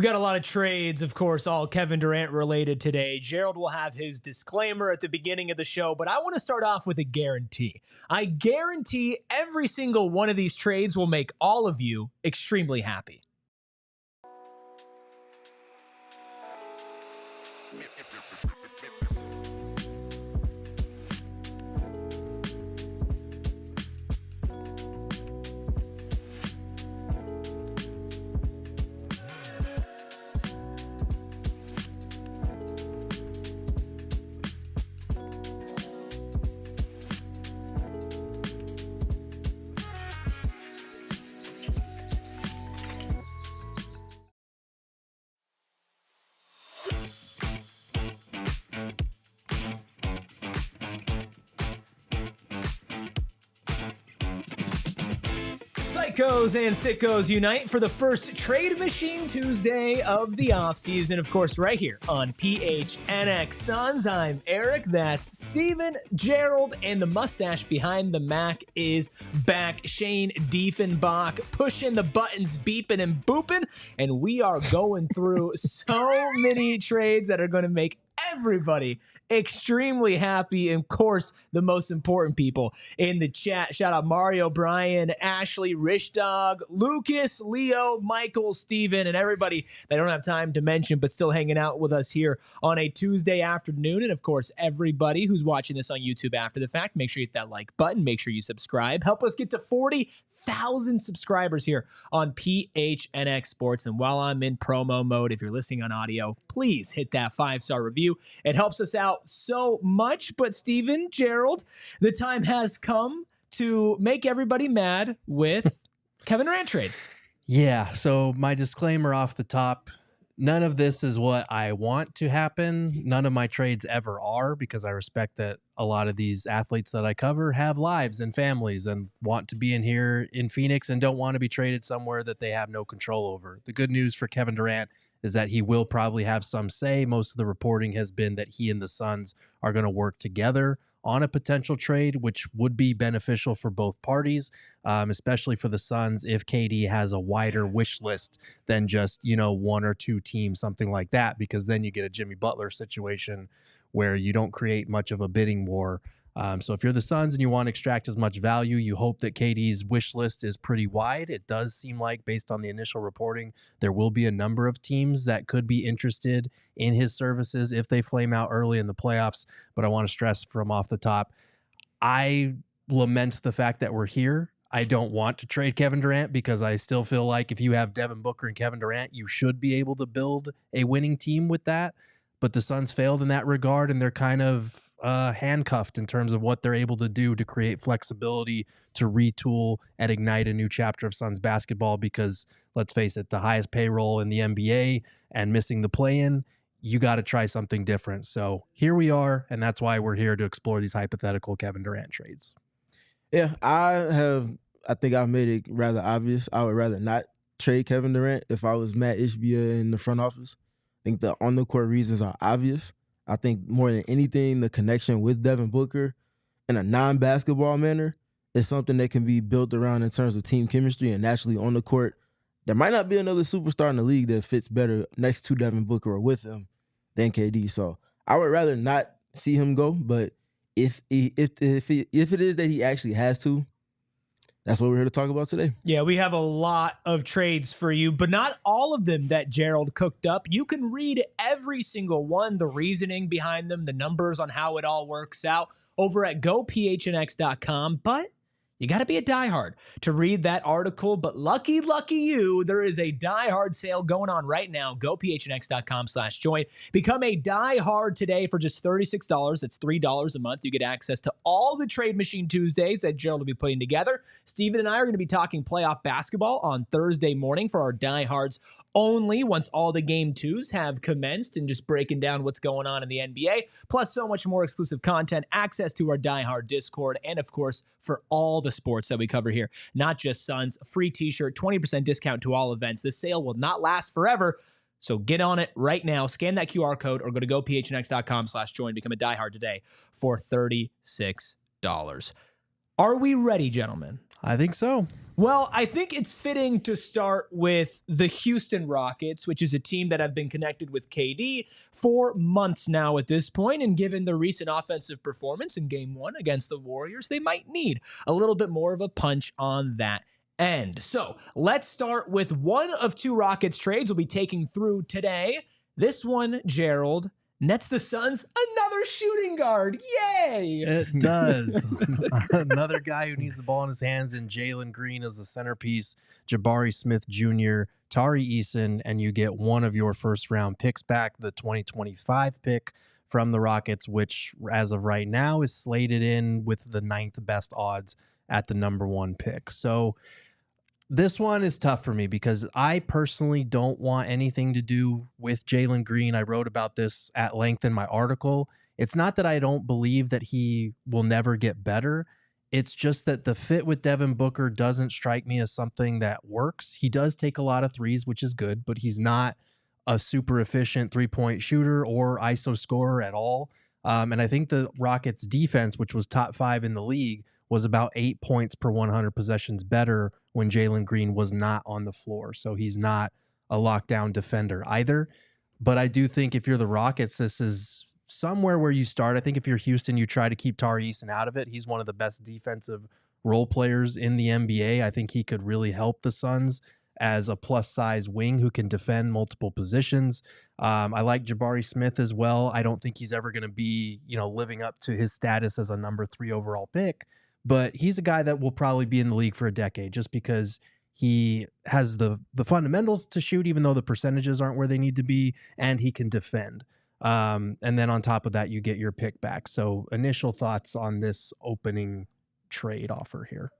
We got a lot of trades, of course, all Kevin Durant related today. Gerald will have his disclaimer at the beginning of the show, but I want to start off with a guarantee. I guarantee every single one of these trades will make all of you extremely happy. Psychos and sickos unite for the first Trade Machine Tuesday of the offseason. Of course, right here on PHNX Suns. I'm Erik. That's Steven, Gerald, and the mustache behind the Mac is back. Shane Diefenbach pushing the buttons, beeping and booping. And we are going through so many trades that are going to make everybody extremely happy. And of course, the most important people in the chat. Shout out Mario, Brian, Ashley, Rich Dog, Lucas, Leo, Michael, Steven, and everybody that I don't have time to mention, but still hanging out with us here on a Tuesday afternoon. And of course, everybody who's watching this on YouTube after the fact, make sure you hit that like button. Make sure you subscribe. Help us get to 40,000 subscribers here on PHNX Sports. And while I'm in promo mode, if you're listening on audio, please hit that 5-star review. It helps us out so much. But Steven, Gerald, the time has come to make everybody mad with Kevin Durant trades. Yeah, so my disclaimer off the top, none of this is what I want to happen. None of my trades ever are, because I respect that a lot of these athletes that I cover have lives and families and want to be in here in Phoenix and don't want to be traded somewhere that they have no control over. The good news for Kevin Durant is that he will probably have some say. Most of the reporting has been that he and the Suns are going to work together on a potential trade, which would be beneficial for both parties, especially for the Suns if KD has a wider wish list than just, one or two teams, something like that, because then you get a Jimmy Butler situation where you don't create much of a bidding war. So if you're the Suns and you want to extract as much value, you hope that KD's wish list is pretty wide. It does seem like, based on the initial reporting, there will be a number of teams that could be interested in his services if they flame out early in the playoffs. But I want to stress from off the top, I lament the fact that we're here. I don't want to trade Kevin Durant because I still feel like if you have Devin Booker and Kevin Durant, you should be able to build a winning team with that. But the Suns failed in that regard, and they're kind of handcuffed in terms of what they're able to do to create flexibility, to retool and ignite a new chapter of Suns basketball, because let's face it, the highest payroll in the NBA and missing the play-in, you got to try something different. So here we are, and that's why we're here to explore these hypothetical Kevin Durant trades. Yeah, I think I've made it rather obvious. I would rather not trade Kevin Durant if I was Matt Ishbia in the front office. I think the on-the-court reasons are obvious. I think more than anything, the connection with Devin Booker in a non-basketball manner is something that can be built around in terms of team chemistry, and naturally on the court, there might not be another superstar in the league that fits better next to Devin Booker or with him than KD. So I would rather not see him go, but if it is that he actually has to, that's what we're here to talk about today. Yeah, we have a lot of trades for you, but not all of them that Gerald cooked up. You can read every single one, the reasoning behind them, the numbers on how it all works out over at gophnx.com. But you got to be a diehard to read that article. But lucky you, there is a diehard sale going on right now. Gophnx.com/join. Become a diehard today for just $36. That's $3 a month. You get access to all the Trade Machine Tuesdays that Gerald will be putting together. Steven and I are going to be talking playoff basketball on Thursday morning for our diehards only, once all the game twos have commenced, and just breaking down what's going on in the NBA, plus so much more exclusive content, access to our diehard Discord, and of course, for all the sports that we cover here, not just Suns, free t-shirt, 20% discount to all events. This sale will not last forever, so get on it right now. Scan that QR code or go to gophnx.com/join. Become a diehard today for $36. Are we ready, gentlemen? I think so. Well, I think it's fitting to start with the Houston Rockets, which is a team that have been connected with KD for months now at this point. And given the recent offensive performance in game 1 against the Warriors, they might need a little bit more of a punch on that end. So let's start with one of 2 Rockets trades we'll be taking through today. This one, Gerald, nets the Suns another shooting guard. Yay! It does. Another guy who needs the ball in his hands, and Jalen Green is the centerpiece. Jabari Smith Jr., Tari Eason, and you get one of your first-round picks back, the 2025 pick from the Rockets, which, as of right now, is slated in with the 9th best odds at the number 1 pick. So this one is tough for me because I personally don't want anything to do with Jalen Green. I wrote about this at length in my article. It's not that I don't believe that he will never get better. It's just that the fit with Devin Booker doesn't strike me as something that works. He does take a lot of threes, which is good, but he's not a super efficient three-point shooter or ISO scorer at all. And I think the Rockets' defense, which was top 5 in the league, was about 8 points per 100 possessions better when Jalen Green was not on the floor. So he's not a lockdown defender either. But I do think if you're the Rockets, this is somewhere where you start. I think if you're Houston, you try to keep Tari Eason out of it. He's one of the best defensive role players in the NBA. I think he could really help the Suns as a plus-size wing who can defend multiple positions. I like Jabari Smith as well. I don't think he's ever going to be, living up to his status as a number 3 overall pick. But he's a guy that will probably be in the league for a decade just because he has the fundamentals to shoot, even though the percentages aren't where they need to be, and he can defend. And then on top of that, you get your pick back. So initial thoughts on this opening trade offer here.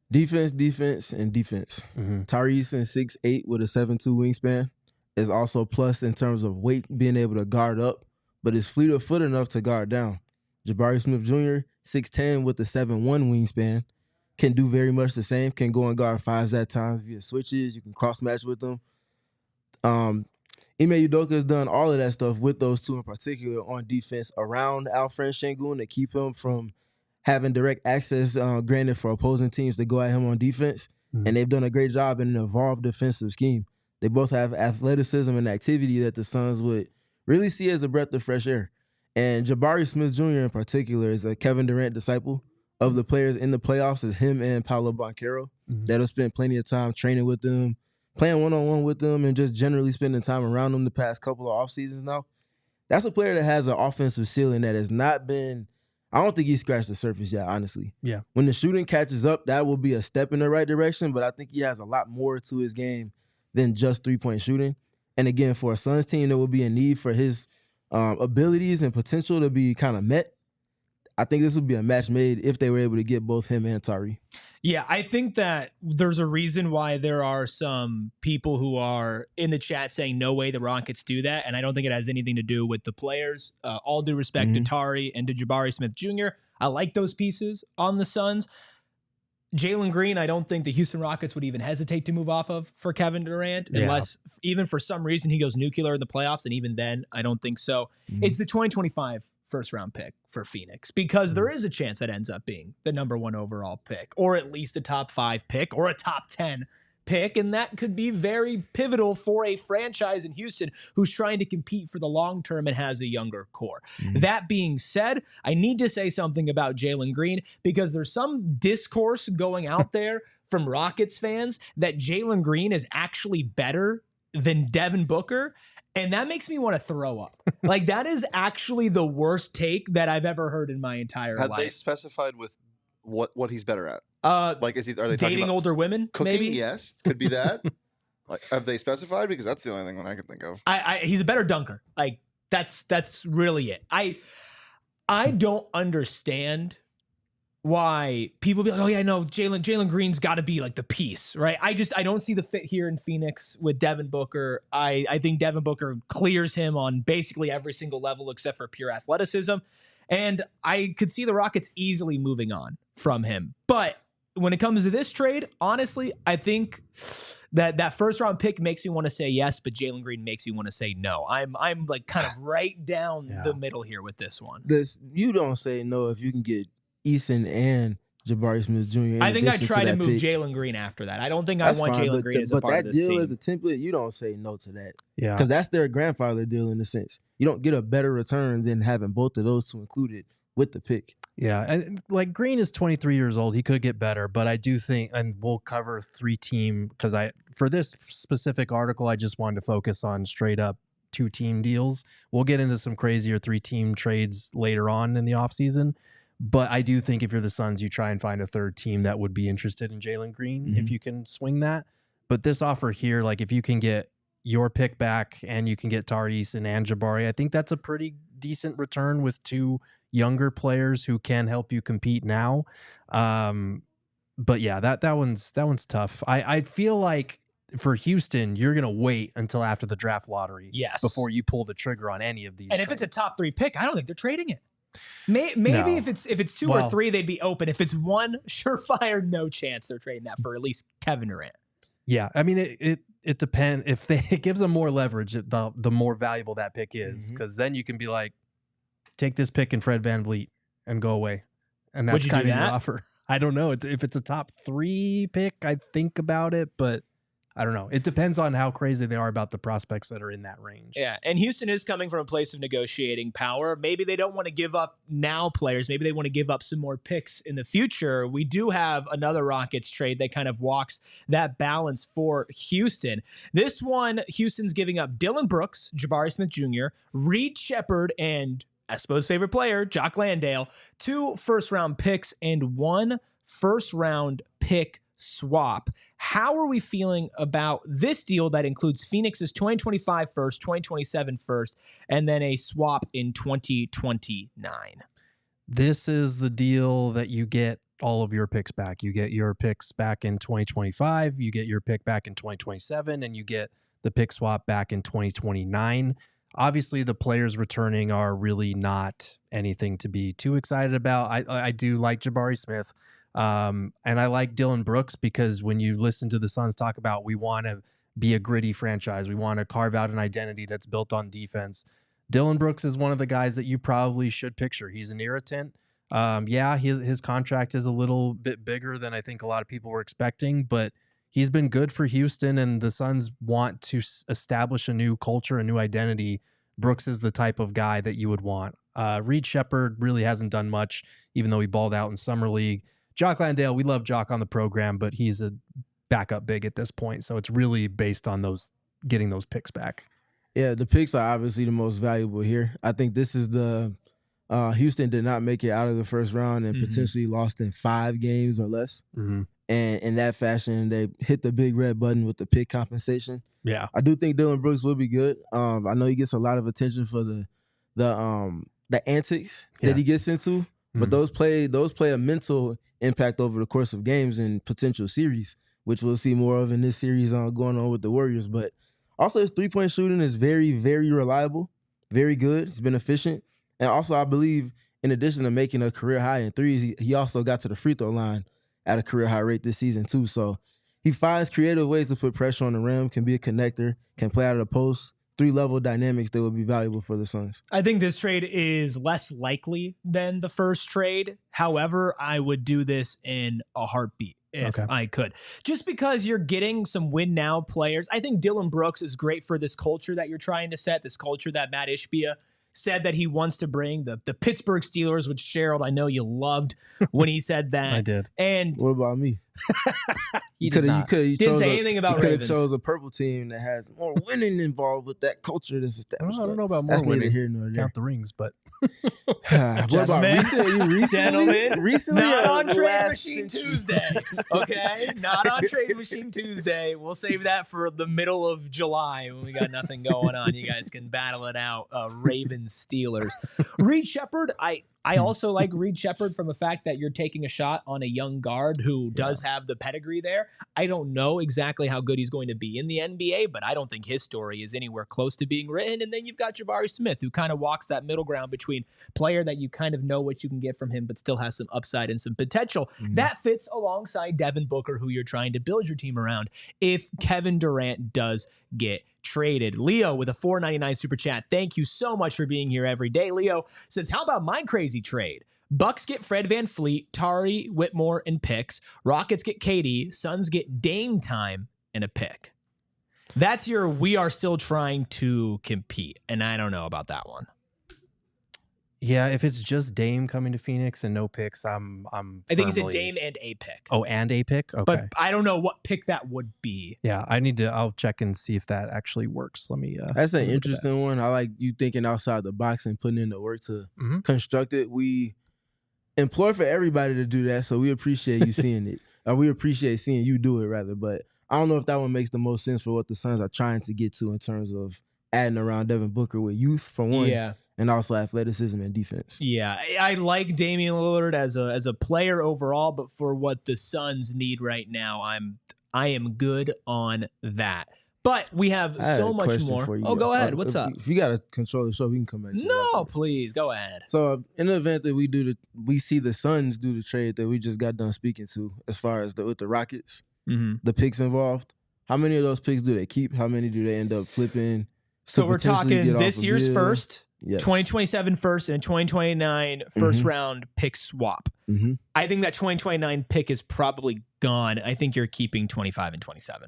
Defense, and defense. Mm-hmm. Tyrese and 6'8" with a 7'2" wingspan is also plus in terms of weight, being able to guard up, but is fleet of foot enough to guard down. Jabari Smith Jr., 6'10" with a 7'1" wingspan, can do very much the same, can go and guard 5s at times via switches. You can cross-match with them. Ime Udoka has done all of that stuff with those 2 in particular on defense around Alfred Şengün to keep him from having direct access, granted, for opposing teams to go at him on defense. Mm-hmm. And they've done a great job in an evolved defensive scheme. They both have athleticism and activity that the Suns would really see as a breath of fresh air. And Jabari Smith Jr. in particular is a Kevin Durant disciple. Of the players in the playoffs is him and Paolo Banchero that have spent plenty of time training with them, playing one-on-one with them, and just generally spending time around them the past couple of off seasons now. That's a player that has an offensive ceiling that has not been – I don't think he's scratched the surface yet, honestly. Yeah. When the shooting catches up, that will be a step in the right direction, but I think he has a lot more to his game than just three-point shooting. And again, for a Suns team, there will be a need for his abilities and potential to be kind of met. I think this would be a match made if they were able to get both him and Tari. Yeah, I think that there's a reason why there are some people who are in the chat saying no way the Rockets do that, and I don't think it has anything to do with the players. All due respect to Tari and to Jabari Smith Jr., I like those pieces on the Suns. Jalen Green, I don't think the Houston Rockets would even hesitate to move off of for Kevin Durant, unless even for some reason he goes nuclear in the playoffs, and even then, I don't think so. It's the 2025 first-round pick for Phoenix because there is a chance that ends up being the number 1 overall pick, or at least a top 5 pick, or a top 10 pick, and that could be very pivotal for a franchise in Houston who's trying to compete for the long term and has a younger core. That being said, I need to say something about Jalen Green because there's some discourse going out there from Rockets fans that Jalen Green is actually better than Devin Booker. And that makes me want to throw up. Like, that is actually the worst take that I've ever heard in my entire life. Have they specified with what he's better at? Like, are they dating talking about older women? cooking? Maybe? Yes, could be that. Like, have they specified? Because that's the only thing one I can think of. He's a better dunker. Like, that's really it. I don't understand why people be like, oh yeah, no, Jalen Green's got to be like the piece, right? I don't see the fit here in Phoenix with Devin Booker. I think Devin Booker clears him on basically every single level except for pure athleticism. And I could see the Rockets easily moving on from him. But when it comes to this trade, honestly, I think that first round pick makes me want to say yes, but Jalen Green makes me want to say no. I'm like kind of right down the middle here with this one. You don't say no if you can get Eason and Jabari Smith Jr. I think I try to move Jalen Green after that. I don't think I want Jalen Green as a part of this team. But that deal is a template. You don't say no to that. Yeah. Because that's their grandfather deal in a sense. You don't get a better return than having both of those two included with the pick. Yeah, and like Green is 23 years old. He could get better, but I do think, and we'll cover 3-team because for this specific article, I just wanted to focus on straight up 2-team deals. We'll get into some crazier 3-team trades later on in the offseason. But I do think if you're the Suns, you try and find a third team that would be interested in Jalen Green if you can swing that. But this offer here, like if you can get your pick back and you can get Tyrese and Jabari, I think that's a pretty decent return with 2 younger players who can help you compete now. But yeah, that one's tough. I feel like for Houston, you're gonna wait until after the draft lottery, before you pull the trigger on any of these. And if it's a top 3 pick, I don't think they're trading it. Maybe if it's 2 or 3, they'd be open. If it's 1, surefire, no chance they're trading that for at least Kevin Durant. Yeah, I mean it depends. If it gives them more leverage, the more valuable that pick is, because then you can be like, take this pick and Fred VanVleet and go away, and that's kind of your offer. I don't know if it's a top 3 pick. I'd think about it, but I don't know. It depends on how crazy they are about the prospects that are in that range. Yeah, and Houston is coming from a place of negotiating power. Maybe they don't want to give up now players. Maybe they want to give up some more picks in the future. We do have another Rockets trade that kind of walks that balance for Houston. This one, Houston's giving up Dillon Brooks, Jabari Smith Jr., Reed Shepherd, and Espo's favorite player, Jock Landale, 2 first-round picks and 1 first-round pick swap. How are we feeling about this deal that includes Phoenix's 2025 first, 2027 first, and then a swap in 2029? This is the deal that you get all of your picks back. You get your picks back in 2025, you get your pick back in 2027, and you get the pick swap back in 2029. Obviously, the players returning are really not anything to be too excited about. I do like Jabari Smith. And I like Dillon Brooks because when you listen to the Suns talk about we want to be a gritty franchise, we want to carve out an identity that's built on defense, Dillon Brooks is one of the guys that you probably should picture. He's an irritant. His contract is a little bit bigger than I think a lot of people were expecting, but he's been good for Houston, and the Suns want to establish a new culture, a new identity. Brooks is the type of guy that you would want. Reed Shepherd really hasn't done much, even though he balled out in Summer League. Jock Landale, we love Jock on the program, but he's a backup big at this point. So it's really based on getting those picks back. Yeah, the picks are obviously the most valuable here. I think this is the Houston did not make it out of the first round and potentially lost in 5 games or less. And in that fashion, they hit the big red button with the pick compensation. Yeah, I do think Dillon Brooks will be good. I know he gets a lot of attention for the antics that he gets into, but those play a mental impact over the course of games and potential series, which we'll see more of in this series going on with the Warriors. But also his 3-point shooting is very, very reliable, very good. It's been efficient. And also I believe in addition to making a career high in threes, he also got to the free throw line at a career high rate this season too. So he finds creative ways to put pressure on the rim, can be a connector, can play out of the post. 3-level dynamics that would be valuable for the Suns. I think this trade is less likely than the first trade. However, I would do this in a heartbeat if I could. Just because you're getting some win-now players. I think Dillon Brooks is great for this culture that you're trying to set, this culture that Matt Ishbia said that he wants to bring, the Pittsburgh Steelers, which Gerald, I know you loved when he said that. I did. And what about me? You didn't say anything about Ravens. You could have chose a purple team that has more winning involved with that culture that's established. I don't know about more winning. Here nor there. Count the rings, but what about recently? Gentlemen, recently, not on Trade Machine Tuesday. Okay, not on Trade Machine Tuesday. We'll save that for the middle of July when we got nothing going on. You guys can battle it out. Ravens Steelers. Reed Shepherd, I also like Reed Shepherd from the fact that you're taking a shot on a young guard who does have the pedigree there. I don't know exactly how good he's going to be in the NBA, but I don't think his story is anywhere close to being written. And then you've got Jabari Smith, who kind of walks that middle ground between player that you kind of know what you can get from him, but still has some upside and some potential. That fits alongside Devin Booker, who you're trying to build your team around if Kevin Durant does get traded. Leo with a $4.99 super chat. Thank you so much for being here every day. Leo says, how about my crazy trade? Bucks get Fred VanVleet, Tari, Whitmore, and picks. Rockets get KD. Suns get Dame time and a pick. That's your we are still trying to compete, and I don't know about that one. Yeah, if it's just Dame coming to Phoenix and no picks, I think he said Dame and a pick. Oh, and a pick? Okay. But I don't know what pick that would be. Yeah, I'll check and see if that actually works. Let me That's an interesting one. I like you thinking outside the box and putting in the work to construct it. We implore for everybody to do that, so we appreciate you seeing it. We appreciate seeing you do it, rather. But I don't know if that one makes the most sense for what the Suns are trying to get to in terms of adding around Devin Booker with youth, for one. Yeah. And also athleticism and defense. Yeah, I like Damian Lillard as a player overall, but for what the Suns need right now, I am good on that. But we have so much more. Oh, go ahead. What's up? If you got to control the show, we can come back to No, please go ahead. So in the event that we see the Suns do the trade that we just got done speaking to, as far as with the Rockets, the picks involved. How many of those picks do they keep? How many do they end up flipping? So we're talking this year's first. Yes. 2027 first and 2029 first round pick swap. I think that 2029 pick is probably gone. I think you're keeping 25 and 27.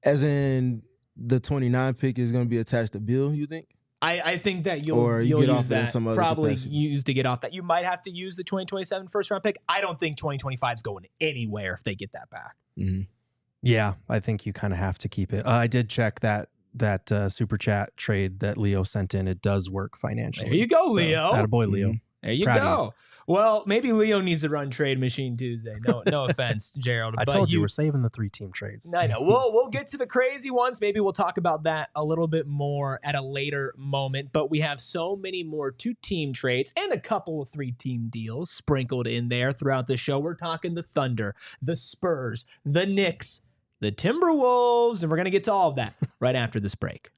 As in the 29 pick is going to be attached to Beal, you think? I think that you'll use that, probably use to get off that. You might have to use the 2027 first round pick. I don't think 2025 is going anywhere if they get that back. Yeah, I think you kind of have to keep it. I did check that super chat trade that Leo sent in. It does work financially. There you go, Leo. Attaboy, Leo. There you go. Well, maybe Leo needs to run Trade Machine Tuesday. No offense, Gerald. I told you we're saving the 3-team trades. I know. We'll get to the crazy ones. Maybe we'll talk about that a little bit more at a later moment. But we have so many more 2-team trades and a couple of 3-team deals sprinkled in there throughout the show. We're talking the Thunder, the Spurs, the Knicks, the Timberwolves, and we're going to get to all of that right after this break.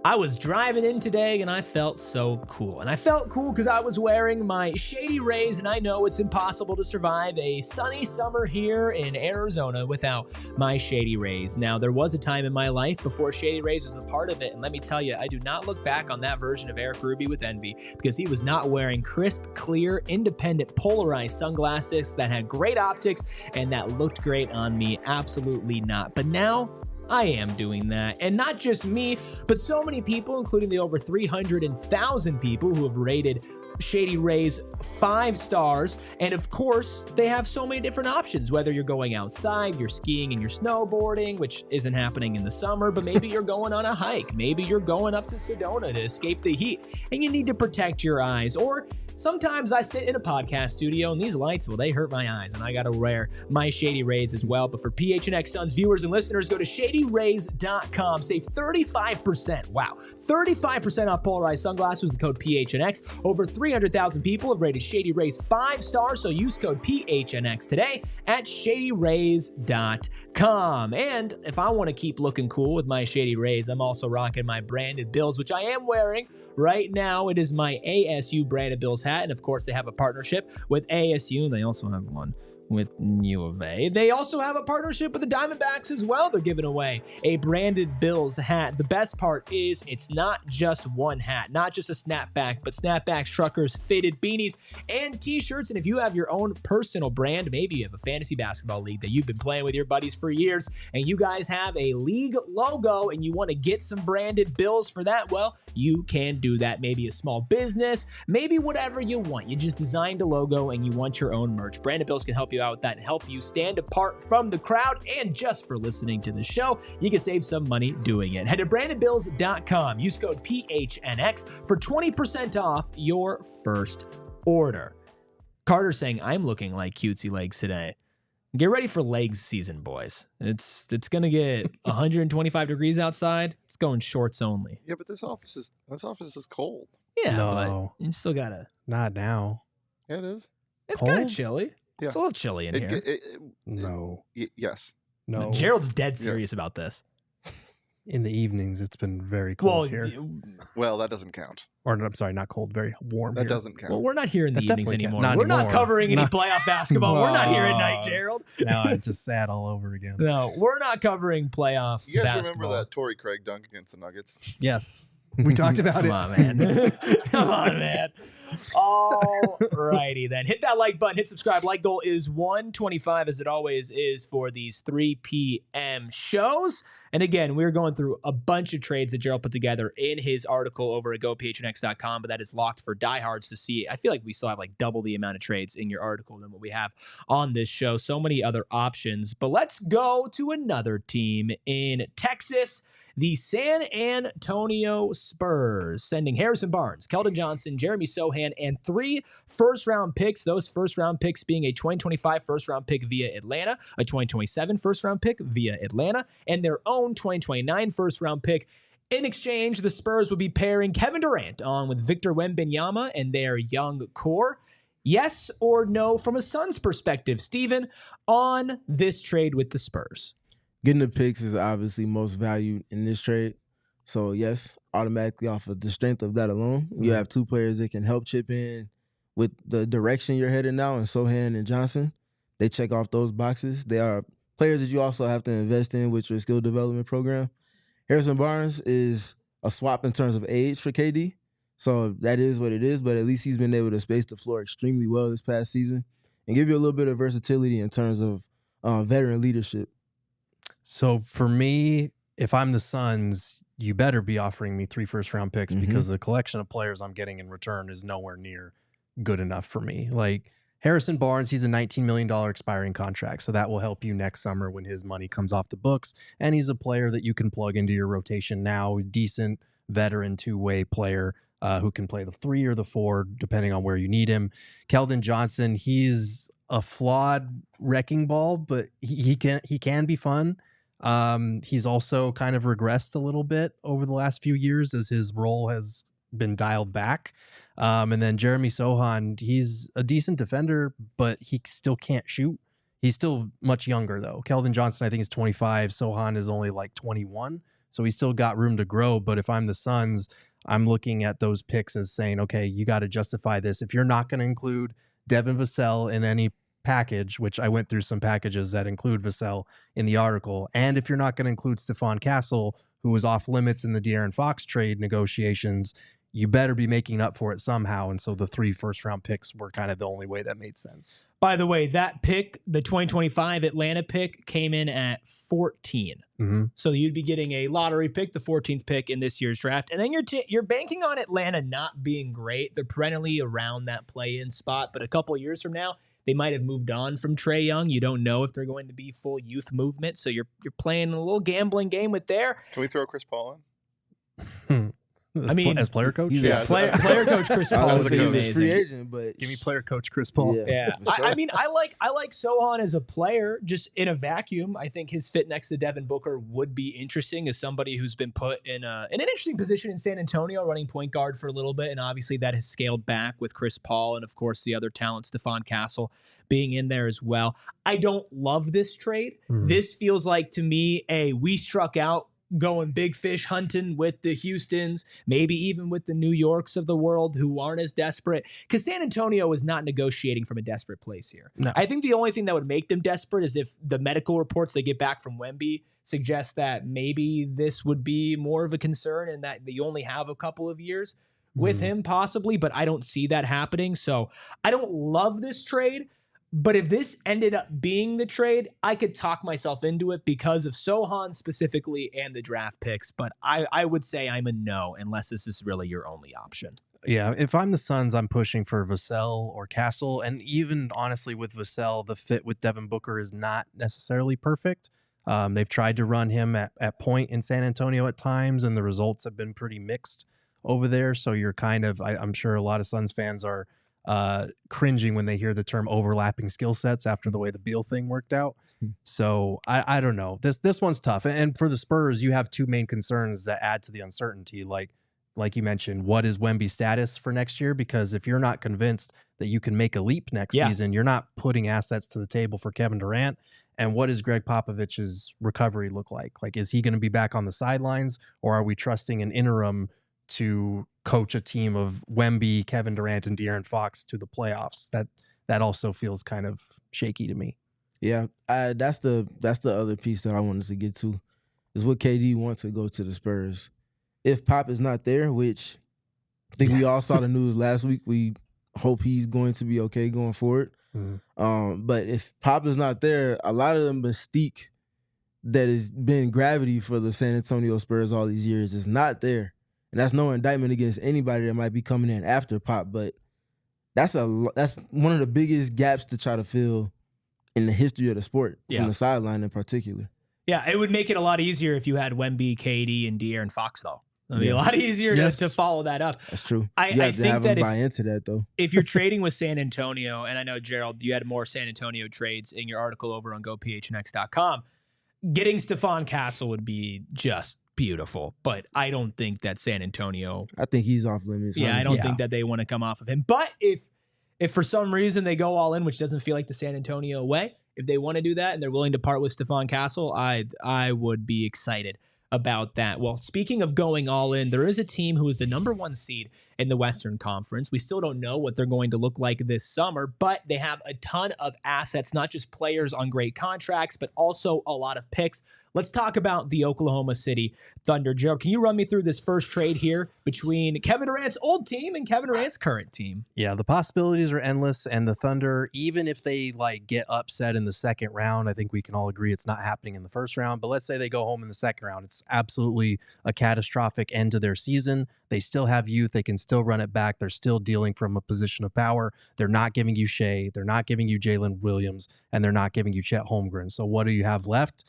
I was driving in today and I felt so cool. And I felt cool because I was wearing my Shady Rays, and I know it's impossible to survive a sunny summer here in Arizona without my Shady Rays. Now, there was a time in my life before Shady Rays was a part of it, and let me tell you, I do not look back on that version of Erik Ruby with envy, because he was not wearing crisp, clear, independent, polarized sunglasses that had great optics and that looked great on me. Absolutely not. But now, I am doing that. And not just me, but so many people, including the over 300,000 people who have rated Shady Rays 5 stars. And of course, they have so many different options, whether you're going outside, you're skiing and you're snowboarding, which isn't happening in the summer, but maybe you're going on a hike. Maybe you're going up to Sedona to escape the heat and you need to protect your eyes. Or sometimes I sit in a podcast studio and these lights, well, they hurt my eyes and I got to wear my Shady Rays as well. But for PHNX Suns viewers and listeners, go to shadyrays.com. Save 35%. Wow. 35% off polarized sunglasses with the code PHNX. Over 300,000 people have rated Shady Rays 5 stars, so use code PHNX today at shadyrays.com. And if I want to keep looking cool with my Shady Rays, I'm also rocking my branded Bills, which I am wearing right now. It is my ASU branded Bills hat, and of course they have a partnership with ASU, and they also have one with U of A. They also have a partnership with the Diamondbacks as well. They're giving away a branded Bills hat. The best part is it's not just one hat, not just a snapback, but snapbacks, truckers, fitted beanies, and t-shirts. And if you have your own personal brand, maybe you have a fantasy basketball league that you've been playing with your buddies for years, and you guys have a league logo and you want to get some branded Bills for that, well, you can do that. Maybe a small business, maybe whatever you want. You just designed a logo and you want your own merch. Branded Bills can help you out with that and help you stand apart from the crowd. And just for listening to the show, you can save some money doing it. Head to brandedbills.com. Use code PHNX for 20% off your first order. Carter saying, I'm looking like cutesy legs today. Get ready for legs season, boys. It's gonna get 125 degrees outside. It's going shorts only. Yeah, but this office is cold. Yeah, no, but you still gotta. Not now. Yeah, it is. It's kind of chilly. Yeah. It's a little chilly in here. No. Yes. No. Gerald's dead serious about this. In the evenings, it's been very cold here. Well, that doesn't count. Or I'm sorry, not cold, very warm. That doesn't count. Well, we're not here in the evenings anymore. Not we're anymore. not covering any playoff basketball. We're not here at night, Gerald. Now I'm just sad all over again. No, we're not covering playoff You guys basketball. remember that Torrey Craig dunk against the Nuggets? Yes. We talked about Come it. on, man. Come on, man. All righty then. Hit that like button, hit subscribe. Like goal is 125 as it always is for these 3 p.m. shows. And again, we're going through a bunch of trades that Gerald put together in his article over at gophnx.com, but that is locked for diehards to see. I feel like we still have like double the amount of trades in your article than what we have on this show. So many other options. But let's go to another team in Texas. The San Antonio Spurs sending Harrison Barnes, Keldon Johnson, Jeremy Sochan, and 3 first-round picks. Those first-round picks being a 2025 first-round pick via Atlanta, a 2027 first-round pick via Atlanta, and their own 2029 first-round pick. In exchange, the Spurs would be pairing Kevin Durant on with Victor Wembanyama and their young core. Yes or no from a Suns perspective, Steven, on this trade with the Spurs? Getting the picks is obviously most valued in this trade. So, yes, automatically off of the strength of that alone, you have 2 players that can help chip in with the direction you're headed now, and Sochan and Johnson. They check off those boxes. They are players that you also have to invest in with your skill development program. Harrison Barnes is a swap in terms of age for KD. So that is what it is, but at least he's been able to space the floor extremely well this past season and give you a little bit of versatility in terms of veteran leadership. So for me, if I'm the Suns, you better be offering me 3 first-round picks because the collection of players I'm getting in return is nowhere near good enough for me. Like Harrison Barnes, he's a $19 million expiring contract, so that will help you next summer when his money comes off the books. And he's a player that you can plug into your rotation now, decent veteran 2-way player who can play the 3 or the 4, depending on where you need him. Keldon Johnson, he's a flawed wrecking ball, but he can be fun. He's also kind of regressed a little bit over the last few years as his role has been dialed back. And then Jeremy Sochan, he's a decent defender, but he still can't shoot. He's still much younger though. Keldon Johnson, I think, is 25. Sochan is only like 21. So he's still got room to grow. But if I'm the Suns, I'm looking at those picks as saying, okay, you got to justify this. If you're not going to include Devin Vassell in any package, which I went through some packages that include Vassell in the article, and if you're not going to include Stephon Castle, who was off limits in the De'Aaron Fox trade negotiations, you better be making up for it somehow. And so the 3 first-round picks were kind of the only way that made sense. By the way, that pick, the 2025 Atlanta pick, came in at 14. So you'd be getting a lottery pick, the 14th pick in this year's draft. And then you're banking on Atlanta not being great. They're perennially around that play-in spot. But a couple of years from now, they might have moved on from Trae Young. You don't know if they're going to be full youth movement. So you're playing a little gambling game with there. Can we throw Chris Paul in? I mean, as player coach, player coach Chris Paul was would be amazing. Free agent, but give me player coach Chris Paul. Yeah. Sure. I mean, I like Sochan as a player, just in a vacuum. I think his fit next to Devin Booker would be interesting as somebody who's been put in an interesting position in San Antonio, running point guard for a little bit, and obviously that has scaled back with Chris Paul and of course the other talent, Stephon Castle, being in there as well. I don't love this trade. This feels like to me we struck out going big fish hunting with the Houstons, maybe even with the New Yorks of the world who aren't as desperate, because San Antonio is not negotiating from a desperate place here. No. I think the only thing that would make them desperate is if the medical reports they get back from Wemby suggest that maybe this would be more of a concern and that you only have a couple of years with him possibly, but I don't see that happening. So I don't love this trade. But if this ended up being the trade, I could talk myself into it because of Sochan specifically and the draft picks. But I would say I'm a no unless this is really your only option. Yeah, if I'm the Suns, I'm pushing for Vassell or Castle. And even honestly with Vassell, the fit with Devin Booker is not necessarily perfect. They've tried to run him at point in San Antonio at times, and the results have been pretty mixed over there. So you're kind of, I'm sure a lot of Suns fans are cringing when they hear the term overlapping skill sets after the way the Beal thing worked out. So I don't know. This one's tough. And for the Spurs, you have 2 main concerns that add to the uncertainty. Like you mentioned, what is Wemby's status for next year? Because if you're not convinced that you can make a leap next season, you're not putting assets to the table for Kevin Durant. And what does Greg Popovich's recovery look like? Like, is he going to be back on the sidelines, or are we trusting an interim to coach a team of Wemby, Kevin Durant, and De'Aaron Fox to the playoffs? That also feels kind of shaky to me. Yeah, that's the other piece that I wanted to get to is what KD wants to go to the Spurs. if Pop is not there, which I think we all saw the news last week, we hope he's going to be okay going forward. But if Pop is not there, a lot of the mystique that has been gravity for the San Antonio Spurs all these years is not there. And that's no indictment against anybody that might be coming in after Pop, but that's one of the biggest gaps to try to fill in the history of the sport, from the sideline in particular. Yeah, it would make it a lot easier if you had Wemby, KD, and De'Aaron Fox, though. It would be a lot easier to follow that up. That's true. I think that buy into that, though. If you're trading with San Antonio, and I know, Gerald, you had more San Antonio trades in your article over on GoPHNX.com, getting Stephon Castle would be just beautiful, but I don't think that San Antonio... I think he's off limits. Yeah, I don't think that they want to come off of him. But if for some reason they go all in, which doesn't feel like the San Antonio way, if they want to do that and they're willing to part with Stephon Castle, I would be excited about that. Well, speaking of going all in, there is a team who is the number 1 seed in the Western Conference. We still don't know what they're going to look like this summer, but they have a ton of assets, not just players on great contracts, but also a lot of picks. Let's talk about the Oklahoma City Thunder. Gerald, can you run me through this first trade here between Kevin Durant's old team and Kevin Durant's current team? Yeah, the possibilities are endless, and the Thunder, even if they get upset in the second round, I think we can all agree it's not happening in the first round, but let's say they go home in the second round. It's absolutely a catastrophic end to their season. They still have youth. They can still run it back. They're still dealing from a position of power. They're not giving you Shea. They're not giving you Jalen Williams, and they're not giving you Chet Holmgren. So what do you have left?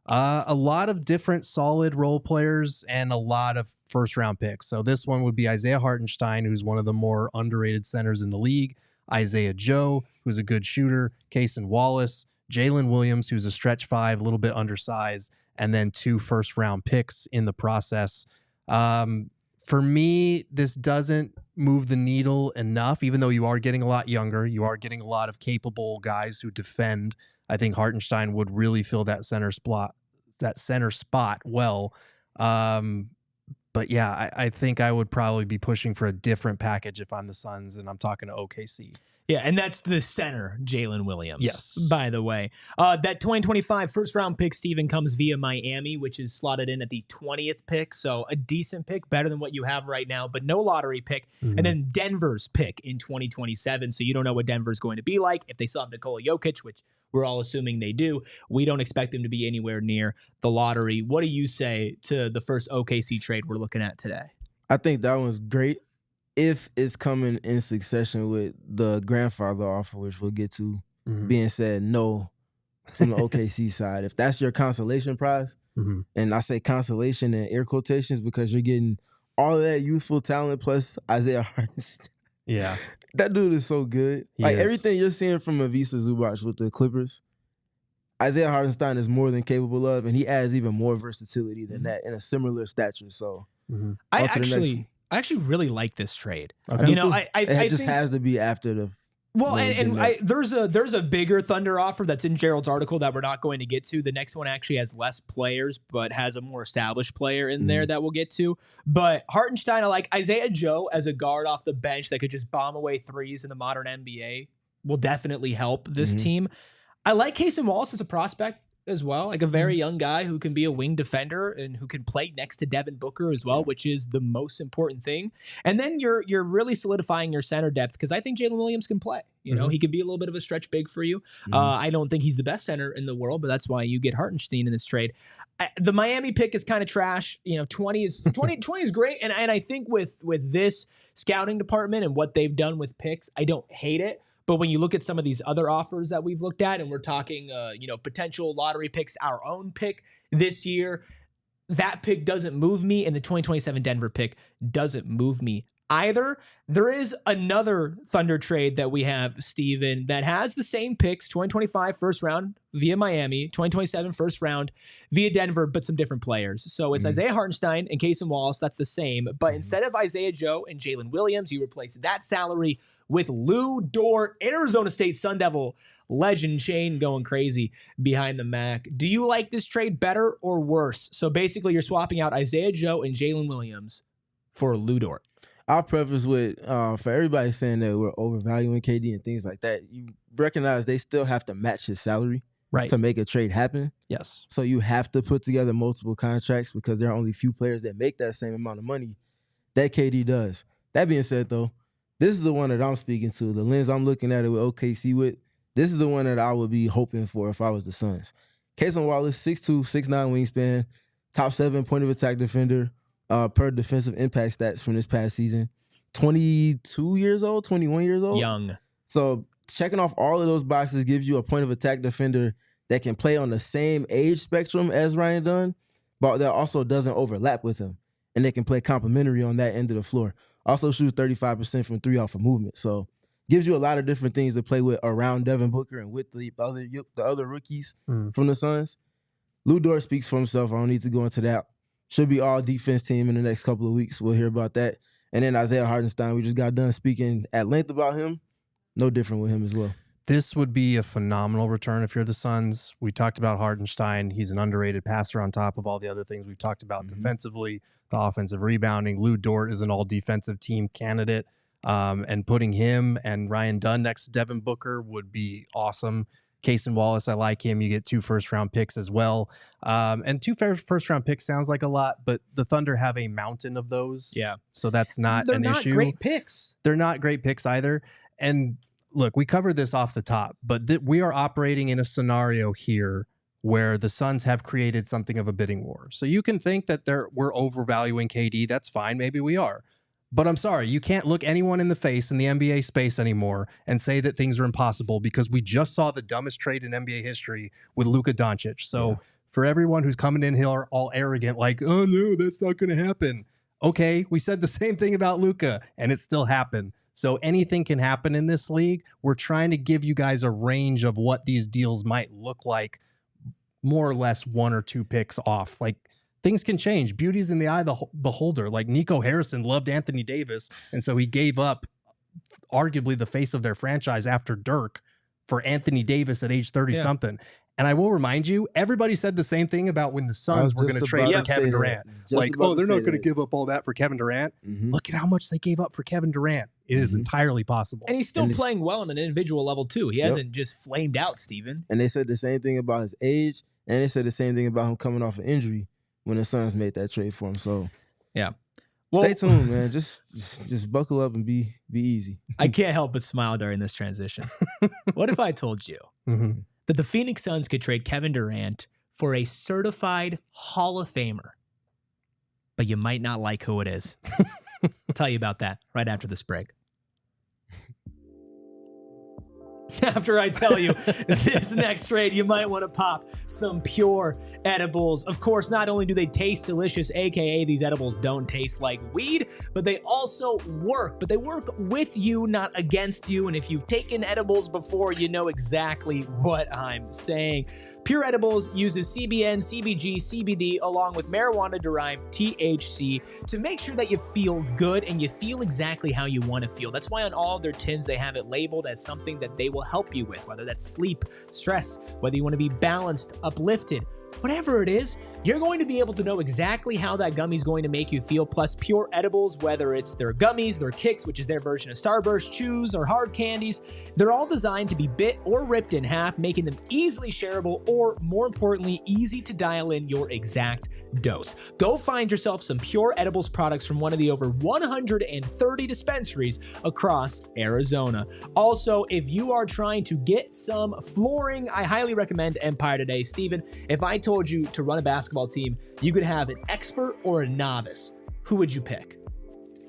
A lot of different solid role players and a lot of first-round picks. So this one would be Isaiah Hartenstein, who's one of the more underrated centers in the league, Isaiah Joe, who's a good shooter, Cason Wallace, Jalen Williams, who's a stretch 5, a little bit undersized, and then 2 first-round picks in the process. For me, this doesn't move the needle enough, even though you are getting a lot younger. You are getting a lot of capable guys who defend. I think Hartenstein would really fill that center spot well. But yeah, I think I would probably be pushing for a different package if I'm the Suns and I'm talking to OKC. Yeah, and that's the center, Jalen Williams. Yes. By the way, that 2025 first-round pick, Steven, comes via Miami, which is slotted in at the 20th pick. So a decent pick, better than what you have right now, but no lottery pick. And then Denver's pick in 2027. So you don't know what Denver's going to be like. If they still have Nikola Jokic, which we're all assuming they do, we don't expect them to be anywhere near the lottery. What do you say to the first OKC trade we're looking at today? I think that one's great if it's coming in succession with the grandfather offer, which we'll get to, being said no from the OKC side. If that's your consolation prize, and I say consolation in air quotations because you're getting all of that youthful talent plus Isaiah Hartenstein. Yeah. That dude is so good. Everything you're seeing from Ivica Zubac with the Clippers, Isaiah Hartenstein is more than capable of, and he adds even more versatility than that in a similar stature. So I actually really like this trade. Okay. You know, it just has to be after the. Well, there's a bigger Thunder offer that's in Gerald's article that we're not going to get to. The next one actually has less players, but has a more established player in there that we'll get to. But Hartenstein, I like Isaiah Joe as a guard off the bench that could just bomb away threes in the modern NBA will definitely help this team. I like Cason Wallace as a prospect as well, like a very young guy who can be a wing defender and who can play next to Devin Booker as well, which is the most important thing. And then you're really solidifying your center depth because I think Jalen Williams can play. You know, he could be a little bit of a stretch big for you. I don't think he's the best center in the world, but that's why you get Hartenstein in this trade. The Miami pick is kind of trash. You know, 20 is great, and I think with this scouting department and what they've done with picks, I don't hate it. But when you look at some of these other offers that we've looked at, and we're talking, potential lottery picks, our own pick this year, that pick doesn't move me, and the 2027 Denver pick doesn't move me either. There is another Thunder trade that we have, Steven, that has the same picks, 2025 first round via Miami, 2027 first round via Denver, but some different players. So it's Isaiah Hartenstein and Cason Wallace. That's the same. But instead of Isaiah Joe and Jalen Williams, you replace that salary with Lou Dort, Arizona State Sun Devil legend, Shane going crazy behind the Mac. Do you like this trade better or worse? So basically you're swapping out Isaiah Joe and Jalen Williams for Lou Dort. I'll preface with, for everybody saying that we're overvaluing KD and things like that, you recognize they still have to match his salary. right to make a trade happen. Yes. So you have to put together multiple contracts because there are only few players that make that same amount of money that KD does. That being said, though, this is the one that I'm speaking to. The lens I'm looking at it with OKC with, this is the one that I would be hoping for if I was the Suns. Cason Wallace, 6'2", 6'9" wingspan, top 7 point of attack defender per defensive impact stats from this past season. 22 years old, 21 years old. Young. So checking off all of those boxes gives you a point of attack defender that can play on the same age spectrum as Ryan Dunn, but that also doesn't overlap with him. And they can play complementary on that end of the floor. Also shoots 35% from 3 off of movement. So gives you a lot of different things to play with around Devin Booker and with the other rookies from the Suns. Lou Dort speaks for himself. I don't need to go into that. Should be all defense team in the next couple of weeks. We'll hear about that. And then Isaiah Hartenstein, we just got done speaking at length about him. No different with him as well. This would be a phenomenal return if you're the Suns. We talked about Hartenstein. He's an underrated passer on top of all the other things we've talked about defensively, the offensive rebounding. Lou Dort is an all-defensive team candidate, and putting him and Ryan Dunn next to Devin Booker would be awesome. Cason Wallace, I like him. You get 2 first-round picks as well. And 2 first-round picks sounds like a lot, but the Thunder have a mountain of those. Yeah. So that's not an issue. They're not great picks. They're not great picks either. And look, we covered this off the top, but we are operating in a scenario here where the Suns have created something of a bidding war. So you can think that we're overvaluing KD. That's fine. Maybe we are. But I'm sorry, you can't look anyone in the face in the NBA space anymore and say that things are impossible because we just saw the dumbest trade in NBA history with Luka Doncic. So for everyone who's coming in here all arrogant, like, oh no, that's not going to happen. Okay, we said the same thing about Luka and it still happened. So anything can happen in this league. We're trying to give you guys a range of what these deals might look like, more or less 1 or 2 picks off. Like, things can change. Beauty's in the eye of the beholder. Like, Nico Harrison loved Anthony Davis, and so he gave up arguably the face of their franchise after Dirk for Anthony Davis at age 30-something. And I will remind you, everybody said the same thing about when the Suns were going to trade for Kevin Durant. Like, oh, they're not going to give up all that for Kevin Durant. Look at how much they gave up for Kevin Durant. It is entirely possible. And he's still playing well on an individual level, too. He hasn't just flamed out, Steven. And they said the same thing about his age, and they said the same thing about him coming off an injury when the Suns made that trade for him. So, yeah. Well, stay tuned, man. Just buckle up and be easy. I can't help but smile during this transition. What if I told you that the Phoenix Suns could trade Kevin Durant for a certified Hall of Famer, but you might not like who it is? I'll tell you about that right after this break. After I tell you this next trade, you might want to pop some Pure edibles. Of course, not only do they taste delicious, aka these edibles don't taste like weed, but they also work. But they work with you, not against you. And if you've taken edibles before, you know exactly what I'm saying. Pure Edibles uses CBN, CBG, CBD, along with marijuana-derived THC to make sure that you feel good and you feel exactly how you want to feel. That's why on all of their tins, they have it labeled as something that they will help you with, whether that's sleep, stress, whether you want to be balanced, uplifted, whatever it is, you're going to be able to know exactly how that gummy is going to make you feel. Plus, Pure Edibles, whether it's their gummies, their kicks, which is their version of Starburst, chews, or hard candies, they're all designed to be bit or ripped in half, making them easily shareable or, more importantly, easy to dial in your exact dose. Go find yourself some Pure Edibles products from one of the over 130 dispensaries across Arizona. Also, if you are trying to get some flooring, I highly recommend Empire Today. Steven, if I told you to run a basketball team, you could have an expert or a novice. Who would you pick?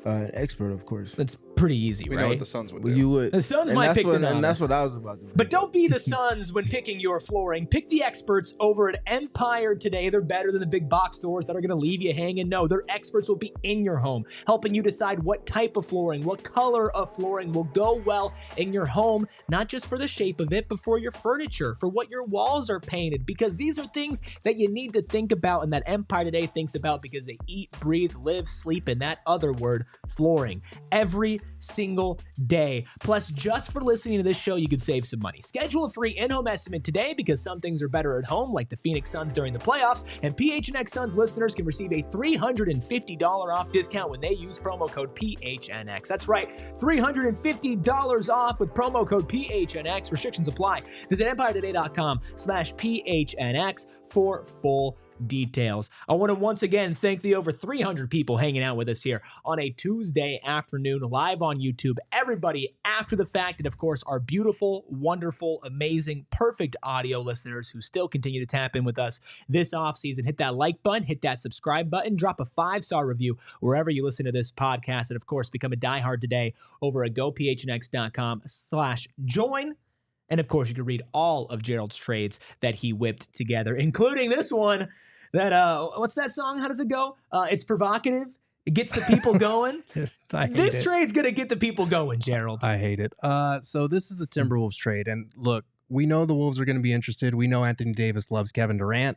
An expert, of course. That's pretty easy, We right? know what the Suns would do. You would. The Suns might pick the novice. And that's what I was about to do. But don't be the Suns when picking your flooring. Pick the experts over at Empire Today. They're better than the big box stores that are going to leave you hanging. No, their experts will be in your home, helping you decide what type of flooring, what color of flooring will go well in your home, not just for the shape of it, but for your furniture, for what your walls are painted, because these are things that you need to think about and that Empire Today thinks about because they eat, breathe, live, sleep, and that other word, flooring. Every single day. Plus, just for listening to this show, you could save some money. Schedule a free in-home estimate today because some things are better at home, like the Phoenix Suns during the playoffs, and PHNX Suns listeners can receive a $350 off discount when they use promo code PHNX. That's right, $350 off with promo code PHNX. Restrictions apply. Visit EmpireToday.com/PHNX for full details. I want to once again thank the over 300 people hanging out with us here on a Tuesday afternoon live on YouTube. Everybody after the fact, and of course our beautiful, wonderful, amazing, perfect audio listeners who still continue to tap in with us this offseason. Hit that like button, hit that subscribe button, drop a 5-star review wherever you listen to this podcast, and of course become a diehard today over at gophnx.com/join. And of course, you can read all of Gerald's trades that he whipped together, including this one. That what's that song? How does it go? It's provocative. It gets the people going. This trade's gonna get the people going, Gerald. I hate it. So this is the Timberwolves trade, and look, we know the Wolves are going to be interested. We know Anthony Davis loves Kevin Durant,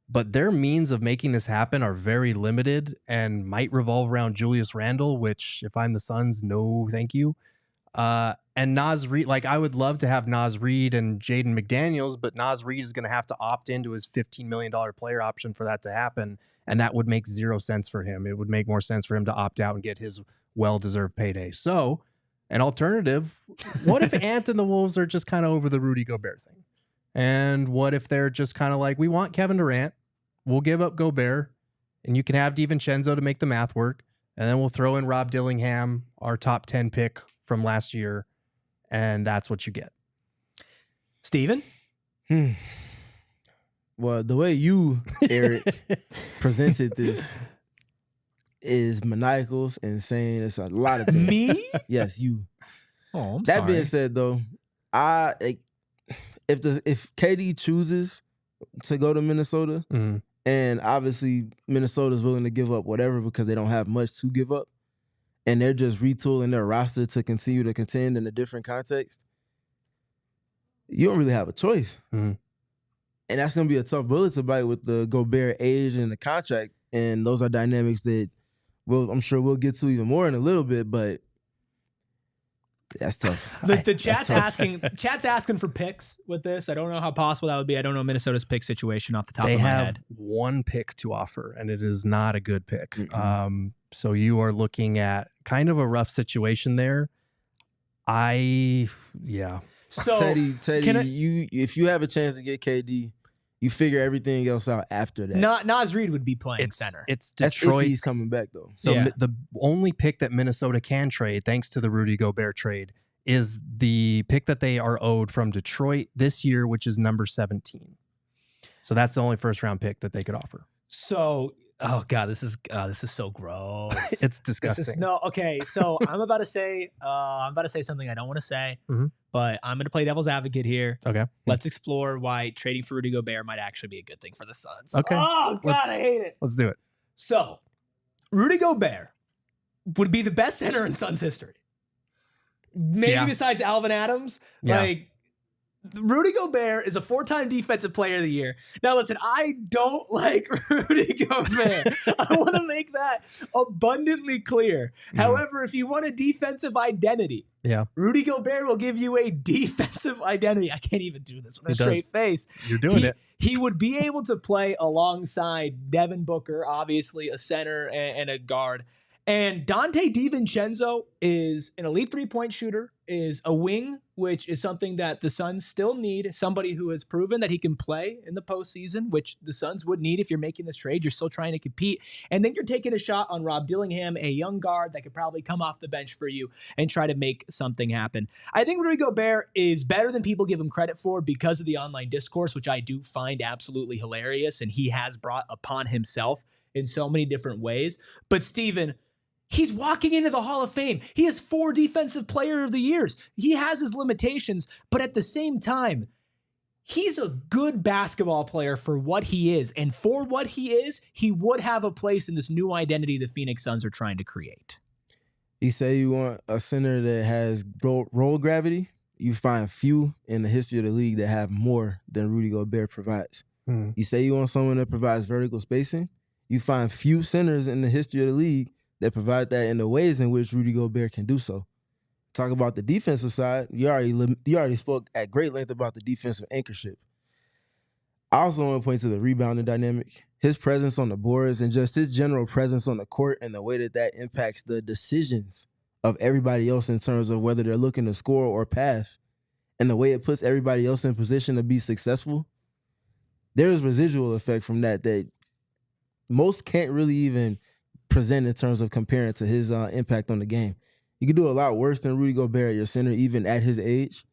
but their means of making this happen are very limited and might revolve around Julius Randle, which, if I'm the Suns, no, thank you. And Naz Reid, like I would love to have Naz Reid and Jaden McDaniels, but Naz Reid is going to have to opt into his $15 million player option for that to happen. And that would make zero sense for him. It would make more sense for him to opt out and get his well-deserved payday. So an alternative, what if Ant and the Wolves are just kind of over the Rudy Gobert thing? And what if they're just kind of like, we want Kevin Durant, we'll give up Gobert, and you can have DiVincenzo to make the math work. And then we'll throw in Rob Dillingham, our top 10 pick from last year. And that's what you get. Steven? Well, the way you, Erik, presented this is maniacal, insane. It's a lot of things. Me? Yes, you. Oh, I'm that sorry. being said, though, if KD chooses to go to Minnesota, and obviously Minnesota's willing to give up whatever because they don't have much to give up, and they're just retooling their roster to continue to contend in a different context, you don't really have a choice. And that's going to be a tough bullet to bite with the Gobert age and the contract. And those are dynamics that I'm sure we'll get to even more in a little bit, but that's tough. The chat's asking for picks with this. I don't know how possible that would be. I don't know Minnesota's pick situation off the top of my head. They have one pick to offer, and it is not a good pick. So you are looking at kind of a rough situation there. So Teddy, if you have a chance to get KD, you figure everything else out after that. Naz Reid would be playing center. It's That's Detroit. if he's coming back, though. So the only pick that Minnesota can trade, thanks to the Rudy Gobert trade, is the pick that they are owed from Detroit this year, which is number 17. So that's the only first-round pick that they could offer. So, oh god, this is so gross. It's disgusting. So I'm about to say something I don't want to say, but I'm going to play devil's advocate here. Okay. Let's explore why trading for Rudy Gobert might actually be a good thing for the Suns. Okay. Oh god, I hate it. Let's do it. So, Rudy Gobert would be the best center in Suns history. Maybe besides Alvin Adams. Like, Rudy Gobert is a 4-time defensive player of the year. Now, listen, I don't like Rudy Gobert. I want to make that abundantly clear. However, if you want a defensive identity, Rudy Gobert will give you a defensive identity. I can't even do this with a straight face. You're doing it. He would be able to play alongside Devin Booker, obviously a center and a guard. And Dante DiVincenzo is an elite three-point shooter, is a wing, which is something that the Suns still need. Somebody who has proven that he can play in the postseason, which the Suns would need if you're making this trade. You're still trying to compete. And then you're taking a shot on Rob Dillingham, a young guard that could probably come off the bench for you and try to make something happen. I think Rudy Gobert is better than people give him credit for because of the online discourse, which I do find absolutely hilarious, and he has brought upon himself in so many different ways. But Steven, he's walking into the Hall of Fame. He has 4 Defensive Player of the Years. He has his limitations, but at the same time, he's a good basketball player for what he is. And for what he is, he would have a place in this new identity the Phoenix Suns are trying to create. You say you want a center that has roll gravity. You find few in the history of the league that have more than Rudy Gobert provides. You say you want someone that provides vertical spacing. You find few centers in the history of the league that provide that in the ways in which Rudy Gobert can do so. talk about the defensive side, you already spoke at great length about the defensive anchorship. I also want to point to the rebounding dynamic. His presence on the boards and just his general presence on the court and the way that impacts the decisions of everybody else in terms of whether they're looking to score or pass, and the way it puts everybody else in position to be successful. There's residual effect from that most can't really even present in terms of comparing to his impact on the game. You can do a lot worse than Rudy Gobert at your center, even at his age.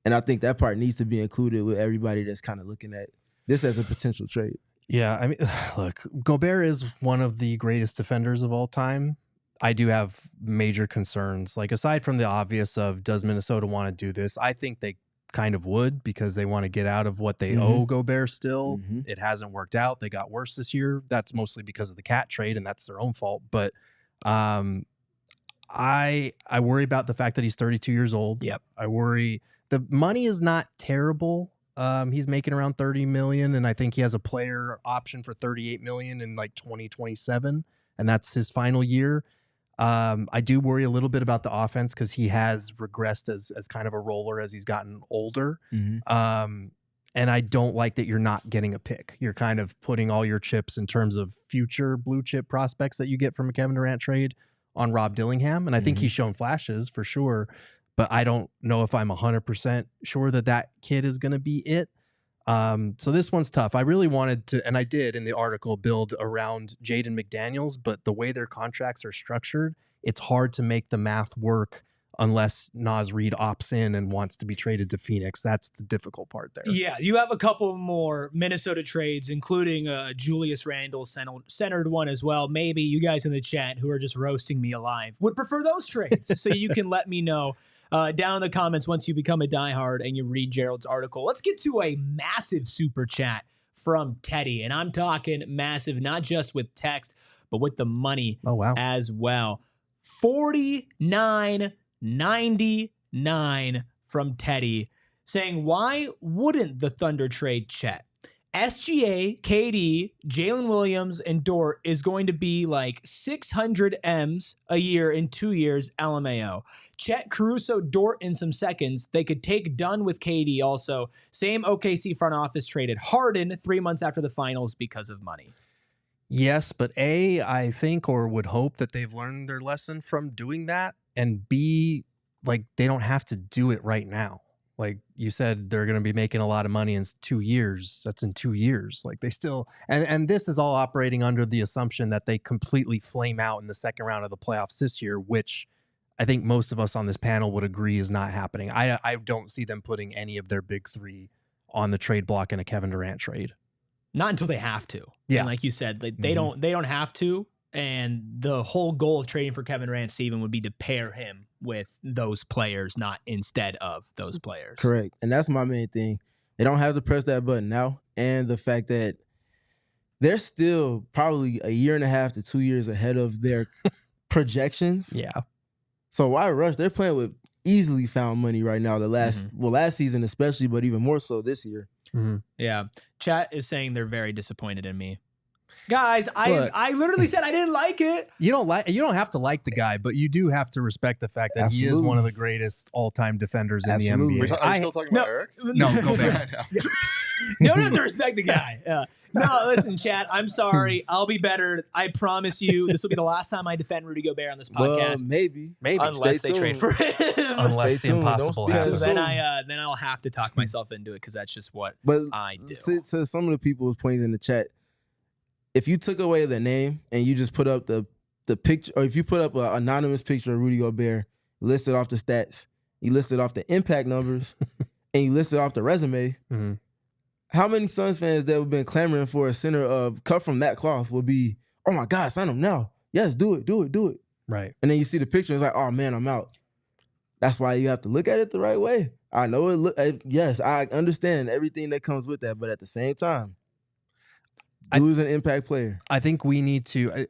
And I think that part needs to be included with everybody that's kind of looking at this as a potential trade. Yeah, I mean, look, Gobert is one of the greatest defenders of all time. I do have major concerns. Like, aside from the obvious of, does Minnesota want to do this? I think they kind of would, because they want to get out of what they owe Gobert still. It hasn't worked out. They got worse this year. That's mostly because of the cat trade, and that's their own fault. But I worry about the fact that he's 32 years old. Yep. I worry. The money is not terrible. He's making around $30 million, and I think he has a player option for $38 million in like 2027, and that's his final year. I do worry a little bit about the offense because he has regressed as kind of a roller as he's gotten older. And I don't like that you're not getting a pick. You're kind of putting all your chips in terms of future blue chip prospects that you get from a Kevin Durant trade on Rob Dillingham. And I think he's shown flashes for sure, but I don't know if I'm 100% sure that kid is going to be it. So this one's tough. I really wanted to, and I did in the article, build around Jaden McDaniels, but the way their contracts are structured, it's hard to make the math work unless Naz Reid opts in and wants to be traded to Phoenix. That's the difficult part there. Yeah, you have a couple more Minnesota trades, including Julius Randle centered one as well. Maybe you guys in the chat who are just roasting me alive would prefer those trades. So you can let me know down in the comments once you become a diehard and you read Gerald's article. Let's get to a massive super chat from Teddy. And I'm talking massive, not just with text, but with the money as well. $49.99 from Teddy saying, why wouldn't the Thunder trade Chet? SGA, KD, Jalen Williams, and Dort is going to be like 600 M's a year in 2 years, LMAO. Chet, Caruso, Dort in some seconds. They could take Dunn with KD also. Same OKC front office traded Harden 3 months after the finals because of money. Yes, but A, I think or would hope that they've learned their lesson from doing that. And B, like, they don't have to do it right now. Like you said, they're going to be making a lot of money in 2 years. That's in 2 years. Like they still, and this is all operating under the assumption that they completely flame out in the second round of the playoffs this year, which I think most of us on this panel would agree is not happening. I don't see them putting any of their big three on the trade block in a Kevin Durant trade. Not until they have to. Yeah. And like you said, they don't have to. And the whole goal of trading for Kevin Durant, Steven, would be to pair him with those players, not instead of those players. Correct. And that's my main thing. They don't have to press that button now. And the fact that they're still probably a year and a half to 2 years ahead of their projections. Yeah. So why rush? They're playing with easily found money right now. Last season especially, but even more so this year. Yeah. Chat is saying they're very disappointed in me. Guys, I literally said I didn't like it. You don't have to like the guy, but you do have to respect the fact that he is one of the greatest all-time defenders in the NBA. Are you still talking about Erik? No, go back. Don't have to respect the guy. No, listen, Chad, I'm sorry. I'll be better. I promise you. This will be the last time I defend Rudy Gobert on this podcast. Maybe. Unless they trade for him. Unless the impossible happens. Then I'll have to talk myself into it because that's just what I do. To some of the people's points in the chat, if you took away the name and you just put up the picture, or if you put up an anonymous picture of Rudy Gobert, listed off the stats, you listed off the impact numbers, and you listed off the resume, how many Suns fans that have been clamoring for a center of cut from that cloth would be, oh my God, sign him now. Yes, do it. Right. And then you see the picture, it's like, oh man, I'm out. That's why you have to look at it the right way. I know yes, I understand everything that comes with that, but at the same time, dude's an impact player. I think we need to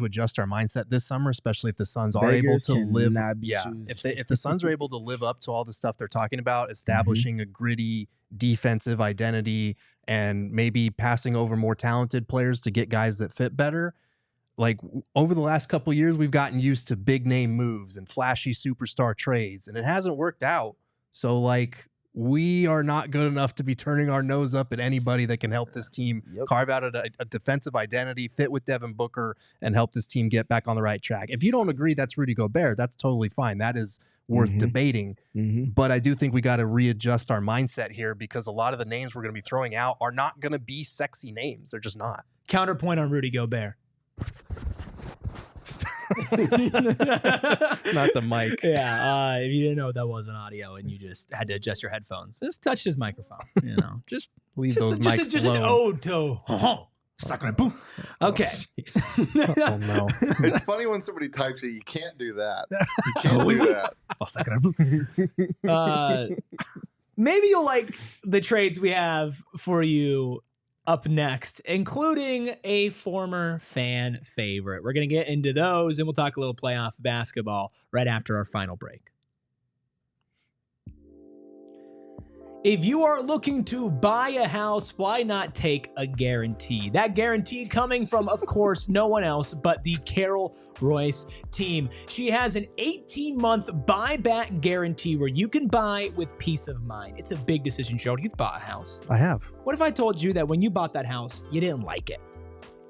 adjust our mindset this summer, especially if the Suns are able to live. If the Suns are able to live up to all the stuff they're talking about, establishing a gritty defensive identity and maybe passing over more talented players to get guys that fit better, like over the last couple of years, we've gotten used to big name moves and flashy superstar trades, and it hasn't worked out. So like we are not good enough to be turning our nose up at anybody that can help this team carve out a defensive identity, fit with Devin Booker, and help this team get back on the right track. If you don't agree that's Rudy Gobert, that's totally fine. That is worth debating. But I do think we got to readjust our mindset here, because a lot of the names we're going to be throwing out are not going to be sexy names. They're just not. Counterpoint on Rudy Gobert. Not the mic. Yeah, if you didn't know that wasn't audio and you just had to adjust your headphones, just touch his microphone. You know, just leave those mics just alone. an ode to Sochan. Boom. Okay. Oh no. It's funny when somebody types it. You can't do that. You can't do that. Maybe you'll like the trades we have for you up next, including a former fan favorite. We're going to get into those, and we'll talk a little playoff basketball right after our final break. If you are looking to buy a house, why not take a guarantee? That guarantee coming from, of course, no one else but the Carol Royce team. She has an 18-month buyback guarantee where you can buy with peace of mind. It's a big decision, Gerald. You've bought a house. I have. What if I told you that when you bought that house, you didn't like it?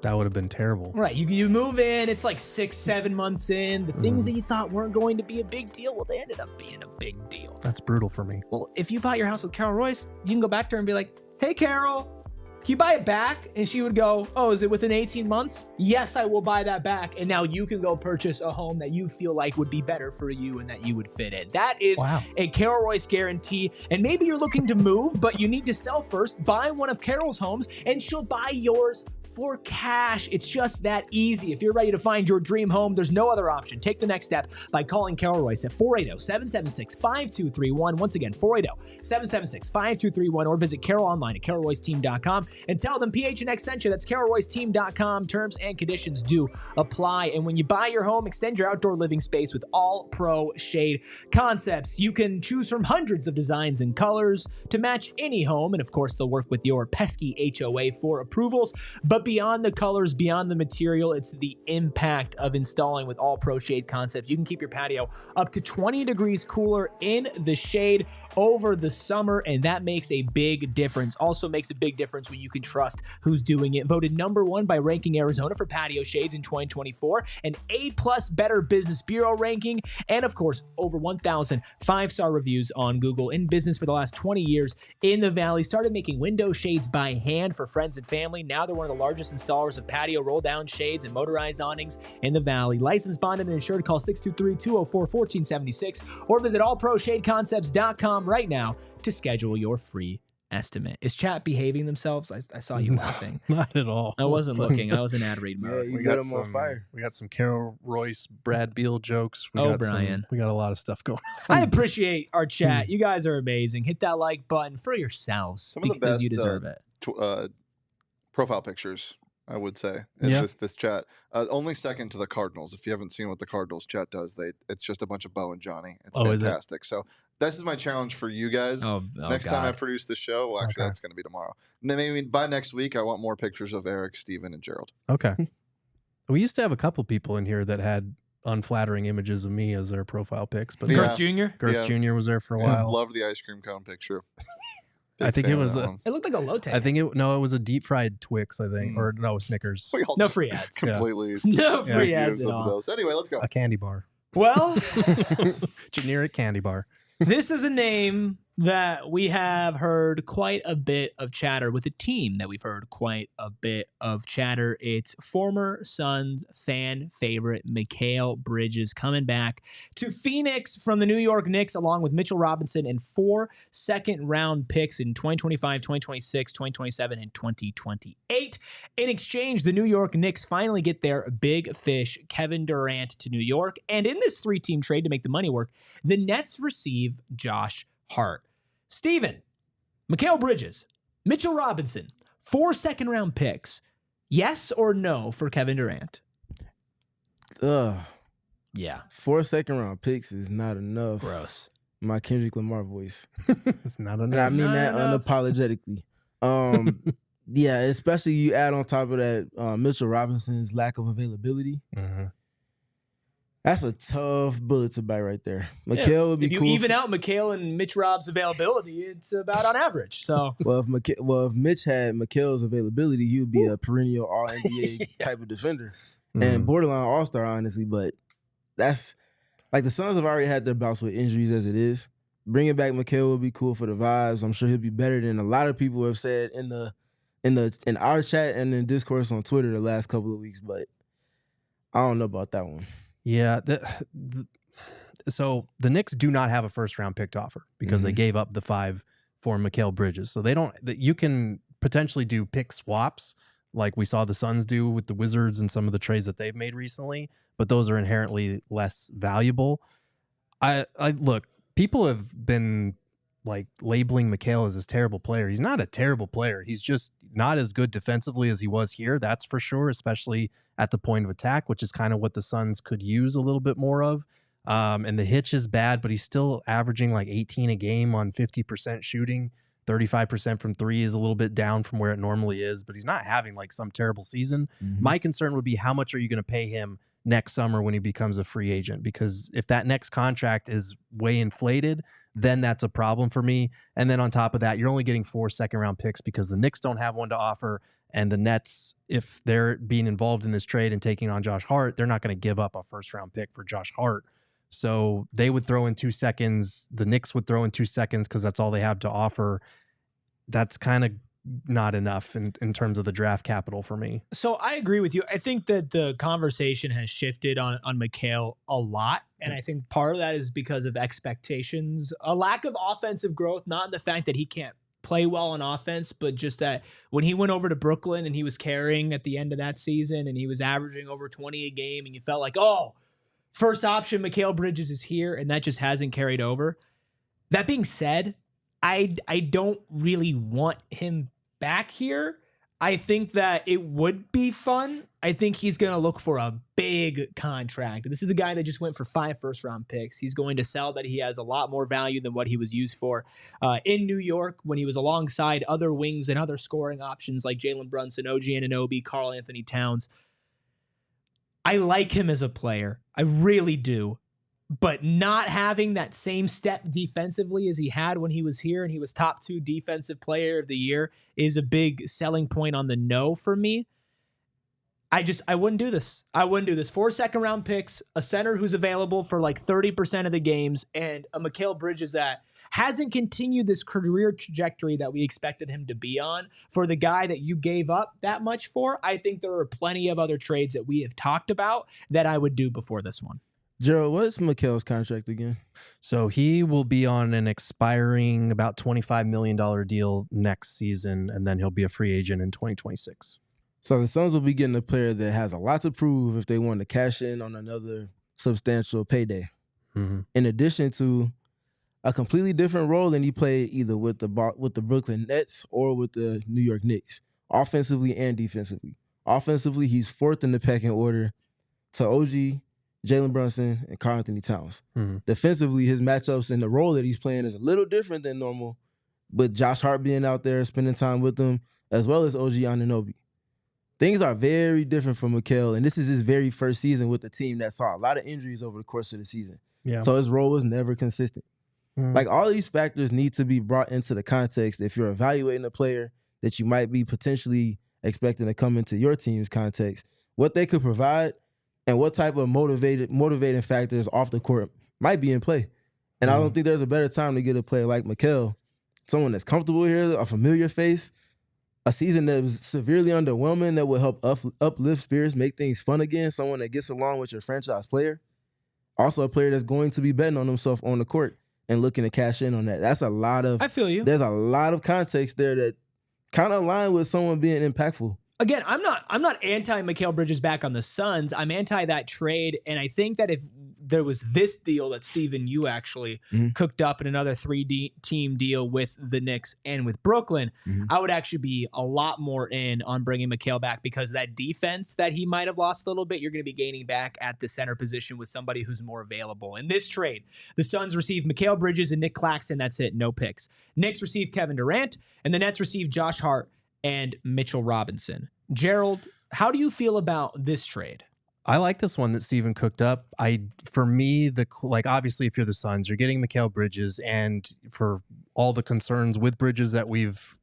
That would have been terrible. Right. You move in, it's like 6-7 months in. The things that you thought weren't going to be a big deal, well, they ended up being a big deal. That's brutal for me. Well, if you bought your house with Carol Royce, you can go back to her and be like, hey, Carol, can you buy it back? And she would go, oh, is it within 18 months? Yes, I will buy that back. And now you can go purchase a home that you feel like would be better for you and that you would fit in. That is a Carol Royce guarantee. And maybe you're looking to move, but you need to sell first. Buy one of Carol's homes and she'll buy yours for cash. It's just that easy. If you're ready to find your dream home, there's no other option. Take the next step by calling Carol Royce at 480-776-5231. Once again, 480-776-5231, or visit Carol online at carolroyceteam.com and tell them PHNX sent you. That's carolroyceteam.com. Terms and conditions do apply. And when you buy your home, extend your outdoor living space with all pro shade concepts. You can choose from hundreds of designs and colors to match any home. And of course, they'll work with your pesky HOA for approvals. But beyond the colors, beyond the material, it's the impact of installing with all pro shade concepts. You can keep your patio up to 20 degrees cooler in the shade over the summer, and that makes a big difference. Also makes a big difference when you can trust who's doing it. Voted #1 by Ranking Arizona for patio shades in 2024, an A+ Better Business Bureau ranking, and of course, over 1,000 5-star reviews on Google. In business for the last 20 years in the Valley. Started making window shades by hand for friends and family. Now they're one of the largest installers of patio roll-down shades and motorized awnings in the Valley. Licensed, bonded, and insured. Call 623-204-1476 or visit allproshadeconcepts.com right now to schedule your free estimate. Is chat behaving themselves? I saw you laughing. Not at all. I wasn't looking. I was in ad read mode. Yeah, you got them on fire. We got some Carol Royce, Brad Beal jokes. We Brian. We got a lot of stuff going on. I appreciate our chat. You guys are amazing. Hit that like button for yourselves. Some of the best you deserve it. Profile pictures, I would say, this chat. Only second to the Cardinals. If you haven't seen what the Cardinals chat does, it's just a bunch of Bo and Johnny. It's fantastic. So this is my challenge for you guys. Next time I produce the show, well, actually, that's going to be tomorrow. And then maybe by next week, I want more pictures of Erik, Steven, and Gerald. Okay. We used to have a couple people in here that had unflattering images of me as their profile pics. But Girth Jr.? Girth Jr. was there for a while. Loved the ice cream cone picture. I think it was it looked like a low take. I think it was a deep fried Twix, I think, or no, Snickers. No free ads. Completely. No free ads at all. Anyway, let's go. A candy bar. Well, generic candy bar. This is a name that we have heard quite a bit of chatter with, a team that we've heard quite a bit of chatter. It's former Suns fan favorite Mikal Bridges coming back to Phoenix from the New York Knicks, along with Mitchell Robinson and 4 second-round picks in 2025, 2026, 2027, and 2028. In exchange, the New York Knicks finally get their big fish, Kevin Durant, to New York. And in this 3-team trade to make the money work, the Nets receive Josh Hart. Steven, Mikal Bridges, Mitchell Robinson, 4 second-round picks. Yes or no for Kevin Durant? Yeah. 4 second-round picks is not enough. Gross. My Kendrick Lamar voice. It's not enough. And I mean that unapologetically. Yeah, especially you add on top of that Mitchell Robinson's lack of availability. Mm-hmm. That's a tough bullet to bite right there. Mikal would be cool. If you even out Mikal and Mitch Rob's availability, it's about on average. So if Mitch had Mikal's availability, he would be a perennial All-NBA type of defender and borderline All-Star, honestly. But that's like the Suns have already had their bouts with injuries as it is. Bringing back Mikal would be cool for the vibes. I'm sure he'll be better than a lot of people have said in our chat and in discourse on Twitter the last couple of weeks. But I don't know about that one. Yeah. So the Knicks do not have a first-round pick to offer because they gave up the 5 for Mikal Bridges. So they don't. You can potentially do pick swaps like we saw the Suns do with the Wizards and some of the trades that they've made recently, but those are inherently less valuable. I look, people have been like labeling Mikal as this terrible player. He's not a terrible player. He's just not as good defensively as he was here. That's for sure, especially at the point of attack, which is kind of what the Suns could use a little bit more of. And the hitch is bad, but he's still averaging like 18 a game on 50% shooting. 35% from 3 is a little bit down from where it normally is, but he's not having like some terrible season. My concern would be how much are you going to pay him next summer when he becomes a free agent? Because if that next contract is way inflated, then that's a problem for me. And then on top of that, you're only getting 4 second-round picks because the Knicks don't have one to offer. And the Nets, if they're being involved in this trade and taking on Josh Hart, they're not going to give up a first-round pick for Josh Hart. So they would throw in 2 seconds. The Knicks would throw in 2 seconds because that's all they have to offer. That's kind of not enough in terms of the draft capital for me. So I agree with you. I think that the conversation has shifted on Mikal a lot. And I think part of that is because of expectations, a lack of offensive growth, not in the fact that he can't play well on offense, but just that when he went over to Brooklyn and he was carrying at the end of that season and he was averaging over 20 a game and you felt like, oh, first option Mikal Bridges is here, and that just hasn't carried over. That being said, I don't really want him back here. I think that it would be fun. I think he's going to look for a big contract. This is the guy that just went for 5 first-round picks. He's going to sell that he has a lot more value than what he was used for in New York when he was alongside other wings and other scoring options like Jalen Brunson, OG Anunoby, Karl Anthony Towns. I like him as a player. I really do. But not having that same step defensively as he had when he was here and he was top 2 defensive player of the year is a big selling point on the no for me. I wouldn't do this. 4 second-round picks, a center who's available for like 30% of the games, and a Mikal Bridges that hasn't continued this career trajectory that we expected him to be on. For the guy that you gave up that much for, I think there are plenty of other trades that we have talked about that I would do before this one. Gerald, what is Mikal's contract again? So he will be on an expiring about $25 million deal next season, and then he'll be a free agent in 2026. So the Suns will be getting a player that has a lot to prove if they want to cash in on another substantial payday. In addition to a completely different role than he played either with the Brooklyn Nets or with the New York Knicks, offensively and defensively. Offensively, he's 4th in the pecking order to OG, Jalen Brunson, and Karl Anthony Towns. Defensively, his matchups and the role that he's playing is a little different than normal, with Josh Hart being out there, spending time with them, as well as OG Anunoby. Things are very different for Mikal, and this is his very first season with the team that saw a lot of injuries over the course of the season. So his role was never consistent. Like, all these factors need to be brought into the context if you're evaluating a player that you might be potentially expecting to come into your team's context, what they could provide, and what type of motivating factors off the court might be in play. And I don't think there's a better time to get a player like Mikal, someone that's comfortable here, a familiar face, a season that was severely underwhelming that will help uplift spirits, make things fun again, someone that gets along with your franchise player. Also a player that's going to be betting on himself on the court and looking to cash in on that. That's a lot of... I feel you. There's a lot of context there that kind of align with someone being impactful. Again, I'm not anti Mikal Bridges back on the Suns. I'm anti that trade, and I think that if there was this deal that Steven, you actually cooked up in another 3-team deal with the Knicks and with Brooklyn, I would actually be a lot more in on bringing Mikal back because that defense that he might have lost a little bit, you're going to be gaining back at the center position with somebody who's more available. In this trade, the Suns received Mikal Bridges and Nick Claxton. That's it. No picks. Knicks received Kevin Durant, and the Nets received Josh Hart and Mitchell Robinson. Gerald, how do you feel about this trade? I like this one that Steven cooked up. For me, obviously if you're the Suns, you're getting Mikal Bridges, and for all the concerns with Bridges that we've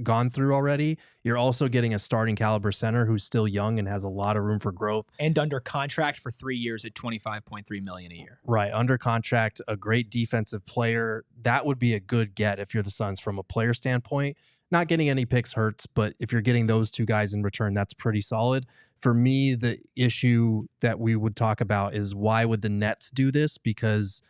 gone through already, you're also getting a starting caliber center who's still young and has a lot of room for growth. And under contract for 3 years at $25.3 million a year. Right, under contract, a great defensive player. That would be a good get if you're the Suns from a player standpoint. Not getting any picks hurts, but if you're getting those two guys in return, that's pretty solid. For me, the issue that we would talk about is why would the Nets do this? Because,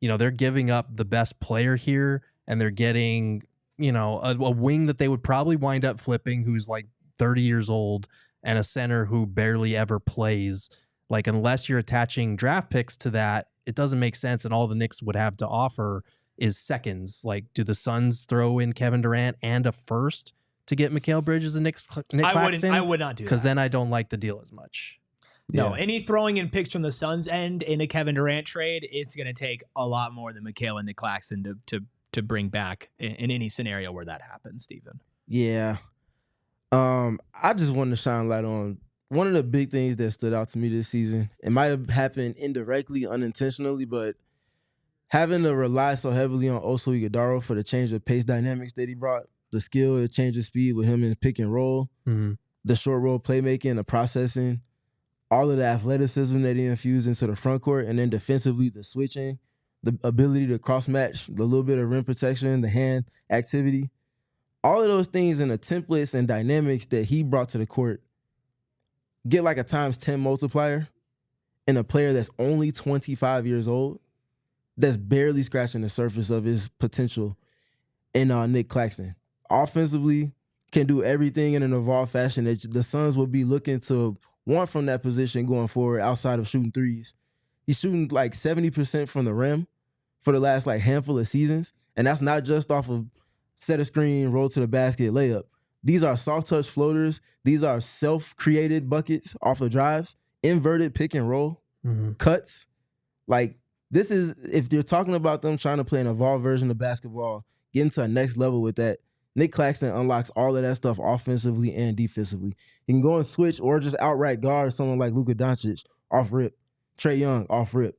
they're giving up the best player here, and they're getting a wing that they would probably wind up flipping, who's like 30 years old, and a center who barely ever plays. Like, unless you're attaching draft picks to that, it doesn't make sense. And all the Knicks would have to offer is seconds. Like, do the Suns throw in Kevin Durant and a first to get Mikal Bridges and Nick Claxton? I would not do that. Because then I don't like the deal as much. No, any throwing in picks from the Suns end in a Kevin Durant trade, it's going to take a lot more than Mikal and Nick Claxton to bring back in any scenario where that happens, Steven. Yeah. I just wanted to shine light on one of the big things that stood out to me this season. It might have happened indirectly, unintentionally, but having to rely so heavily on Oso Ighodaro for the change of pace dynamics that he brought, the skill, the change of speed with him in pick and roll, the short roll playmaking, the processing, all of the athleticism that he infused into the front court, and then defensively the switching, the ability to cross-match, the little bit of rim protection, the hand activity, all of those things and the templates and dynamics that he brought to the court get like a times 10 multiplier in a player that's only 25 years old, that's barely scratching the surface of his potential in Nick Claxton. Offensively, can do everything in an evolved fashion that the Suns will be looking to want from that position going forward outside of shooting threes. He's shooting like 70% from the rim for the last handful of seasons. And that's not just off of set a screen, roll to the basket, layup. These are soft touch floaters. These are self-created buckets off of drives, inverted pick and roll, cuts. Like, this is, if you're talking about them trying to play an evolved version of basketball, getting to a next level with that, Nick Claxton unlocks all of that stuff offensively and defensively. He can go and switch or just outright guard someone like Luka Doncic off rip, Trae Young off rip,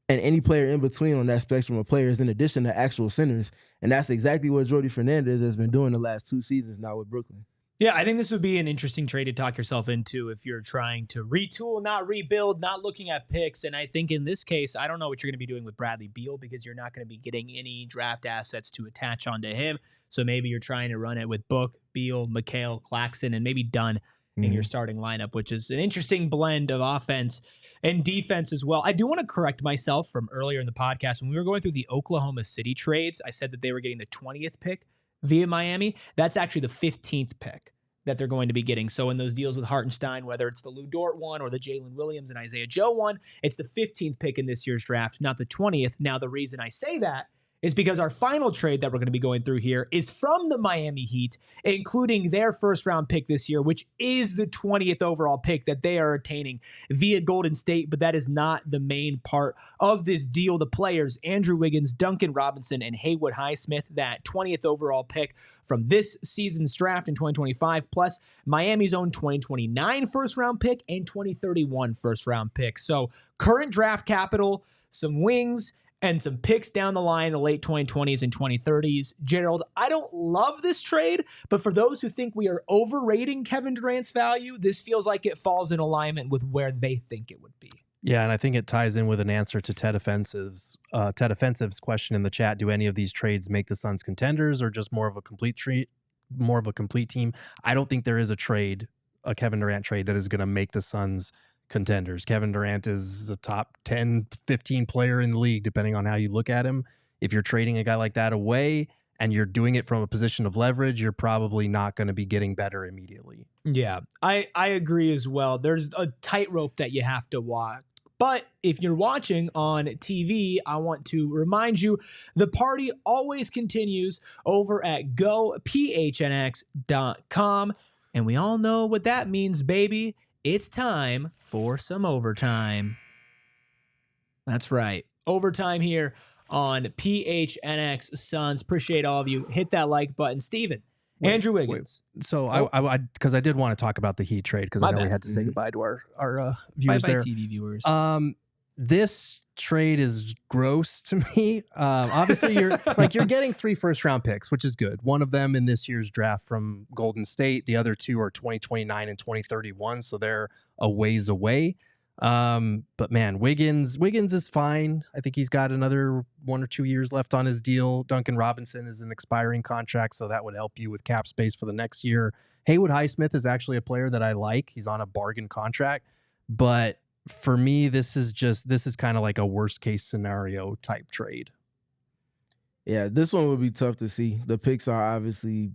and any player in between on that spectrum of players in addition to actual centers. And that's exactly what Jordy Fernandez has been doing the last 2 seasons now with Brooklyn. Yeah, I think this would be an interesting trade to talk yourself into if you're trying to retool, not rebuild, not looking at picks. And I think in this case, I don't know what you're going to be doing with Bradley Beal because you're not going to be getting any draft assets to attach onto him. So maybe you're trying to run it with Book, Beal, Mikal, Claxton, and maybe Dunn in your starting lineup, which is an interesting blend of offense and defense as well. I do want to correct myself from earlier in the podcast. When we were going through the Oklahoma City trades, I said that they were getting the 20th pick via Miami. That's actually the 15th pick that they're going to be getting. So in those deals with Hartenstein, whether it's the Lou Dort one or the Jalen Williams and Isaiah Joe one, it's the 15th pick in this year's draft, not the 20th. Now, the reason I say that is because our final trade that we're going to be going through here is from the Miami Heat, including their first-round pick this year, which is the 20th overall pick that they are attaining via Golden State, but that is not the main part of this deal. The players, Andrew Wiggins, Duncan Robinson, and Haywood Highsmith, that 20th overall pick from this season's draft in 2025, plus Miami's own 2029 first-round pick and 2031 first-round pick. So current draft capital, some wings, and some picks down the line in the late 2020s and 2030s. Gerald, I don't love this trade, but for those who think we are overrating Kevin Durant's value, this feels like it falls in alignment with where they think it would be. Yeah, and I think it ties in with an answer to Ted Offensive's question in the chat. Do any of these trades make the Suns contenders or just more of a complete team? I don't think there is a Kevin Durant trade that is going to make the Suns contenders. Kevin Durant is a top 10, 15 player in the league, depending on how you look at him. If you're trading a guy like that away and you're doing it from a position of leverage, you're probably not going to be getting better immediately. Yeah, I agree as well. There's a tightrope that you have to walk. But if you're watching on TV, I want to remind you, the party always continues over at gophnx.com. And we all know what that means, baby. It's time for some overtime. That's right. Overtime here on PHNX Suns. Appreciate all of you. Hit that like button. Steven, Andrew Wiggins. So I because I did want to talk about the Heat trade because I know we had to say goodbye to our viewers bye there. TV viewers. This trade is gross to me. Obviously, you're getting 3 first-round picks, which is good. One of them in this year's draft from Golden State. The other 2 are 2029 and 2031, so they're a ways away. But man, Wiggins is fine. I think he's got another 1 or 2 years left on his deal. Duncan Robinson is an expiring contract, so that would help you with cap space for the next year. Haywood Highsmith is actually a player that I like. He's on a bargain contract, but for me, this is kind of like a worst case scenario type trade. Yeah, this one would be tough to see. The picks are obviously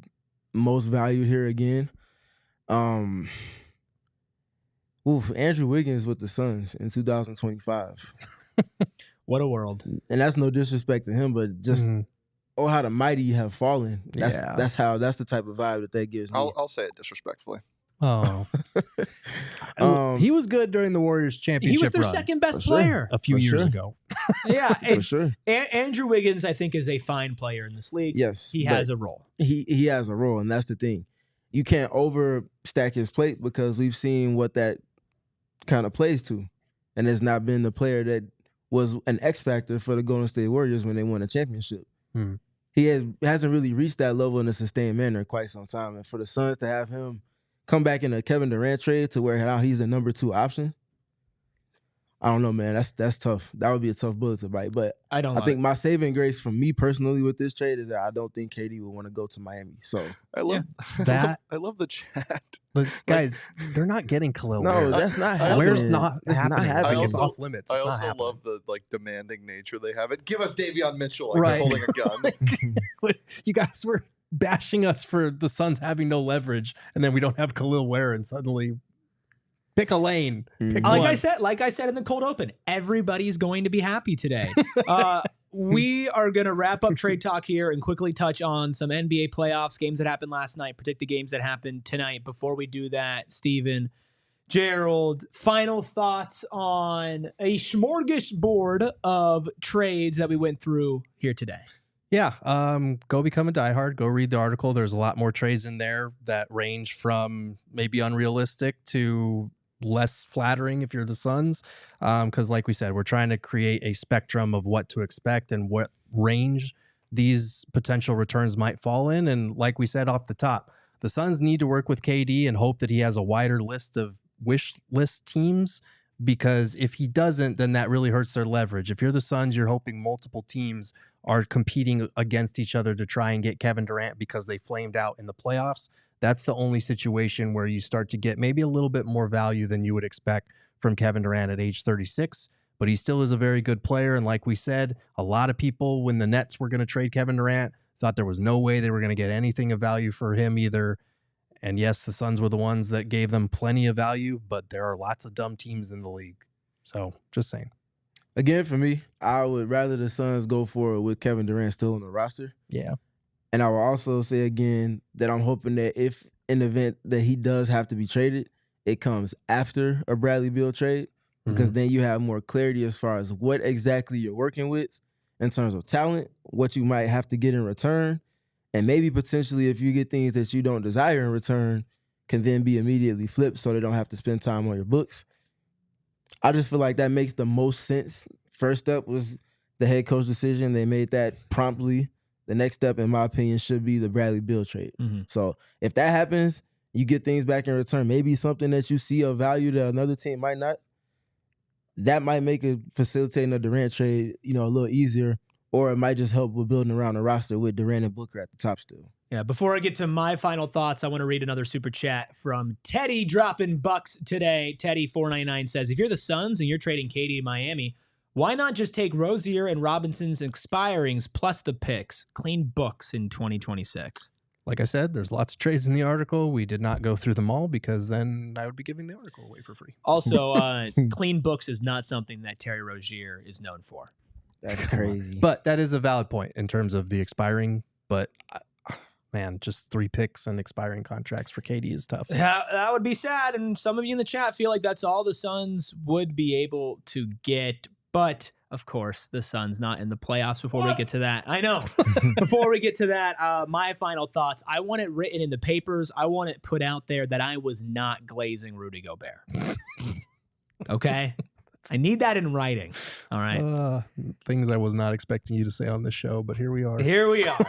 most valued here again. Andrew Wiggins with the Suns in 2025. What a world. And that's no disrespect to him, but just how the mighty have fallen. That's the type of vibe that gives me. I'll say it disrespectfully. Oh, he was good during the Warriors championship. He was their run, second best player a few years ago. Yeah, for sure. Andrew Wiggins, I think, is a fine player in this league. Yes, he has a role. He has a role, and that's the thing. You can't overstack his plate because we've seen what that kind of plays to, and has not been the player that was an X factor for the Golden State Warriors when they won a championship. He hasn't really reached that level in a sustained manner in quite some time, and for the Suns to have him come back in a Kevin Durant trade to where now he's the number 2 option, I don't know, man. That's tough. That would be a tough bullet to bite. But I think my saving grace for me personally with this trade is that I don't think KD will want to go to Miami. So I love that. I love the chat. But guys, they're not getting Khalil. No, that's not happening. Where's not happening? It's off limits. I also love the demanding nature they have. It give us Davion Mitchell like they're holding a gun. You guys were bashing us for the Suns having no leverage, and then we don't have Khalil Ware, and suddenly pick a lane. Pick like one. I said in the cold open, everybody's going to be happy today. We are going to wrap up trade talk here and quickly touch on some NBA playoffs, games that happened last night, predict the games that happened tonight. Before we do that, Steven, Gerald, final thoughts on a smorgasbord of trades that we went through here today. Yeah, go become a diehard. Go read the article. There's a lot more trades in there that range from maybe unrealistic to less flattering if you're the Suns. Because like we said, we're trying to create a spectrum of what to expect and what range these potential returns might fall in. And like we said off the top, the Suns need to work with KD and hope that he has a wider list of wish list teams, because if he doesn't, then that really hurts their leverage. If you're the Suns, you're hoping multiple teams are competing against each other to try and get Kevin Durant because they flamed out in the playoffs. That's the only situation where you start to get maybe a little bit more value than you would expect from Kevin Durant at age 36. But he still is a very good player. And like we said, a lot of people, when the Nets were going to trade Kevin Durant, thought there was no way they were going to get anything of value for him either. And yes, the Suns were the ones that gave them plenty of value, but there are lots of dumb teams in the league. So just saying. Again, for me, I would rather the Suns go for it with Kevin Durant still on the roster. Yeah. And I will also say again that I'm hoping that if in the event that he does have to be traded, it comes after a Bradley Beal trade, because then you have more clarity as far as what exactly you're working with in terms of talent, what you might have to get in return, and maybe potentially if you get things that you don't desire in return, can then be immediately flipped so they don't have to spend time on your books. I just feel like that makes the most sense. First step was the head coach decision. They made that promptly. The next step, in my opinion, should be the Bradley Beal trade. So if that happens, you get things back in return. Maybe something that you see of value that another team might not. That might make it facilitating a Durant trade, a little easier, or it might just help with building around a roster with Durant and Booker at the top still. Yeah, before I get to my final thoughts, I want to read another super chat from Teddy dropping bucks today. Teddy499 says, if you're the Suns and you're trading KD to Miami, why not just take Rozier and Robinson's expirings plus the picks? Clean books in 2026. Like I said, there's lots of trades in the article. We did not go through them all because then I would be giving the article away for free. Also, clean books is not something that Terry Rozier is known for. That's crazy. But that is a valid point in terms of the expiring. But man, just 3 picks and expiring contracts for KD is tough. That would be sad. And some of you in the chat feel like that's all the Suns would be able to get. But Of course, the Suns not in the playoffs. Before we get to that, I know. Before we get to that, my final thoughts. I want it written in the papers. I want it put out there that I was not glazing Rudy Gobert. Okay? I need that in writing. All right. Things I was not expecting you to say on this show, but here we are. Here we are.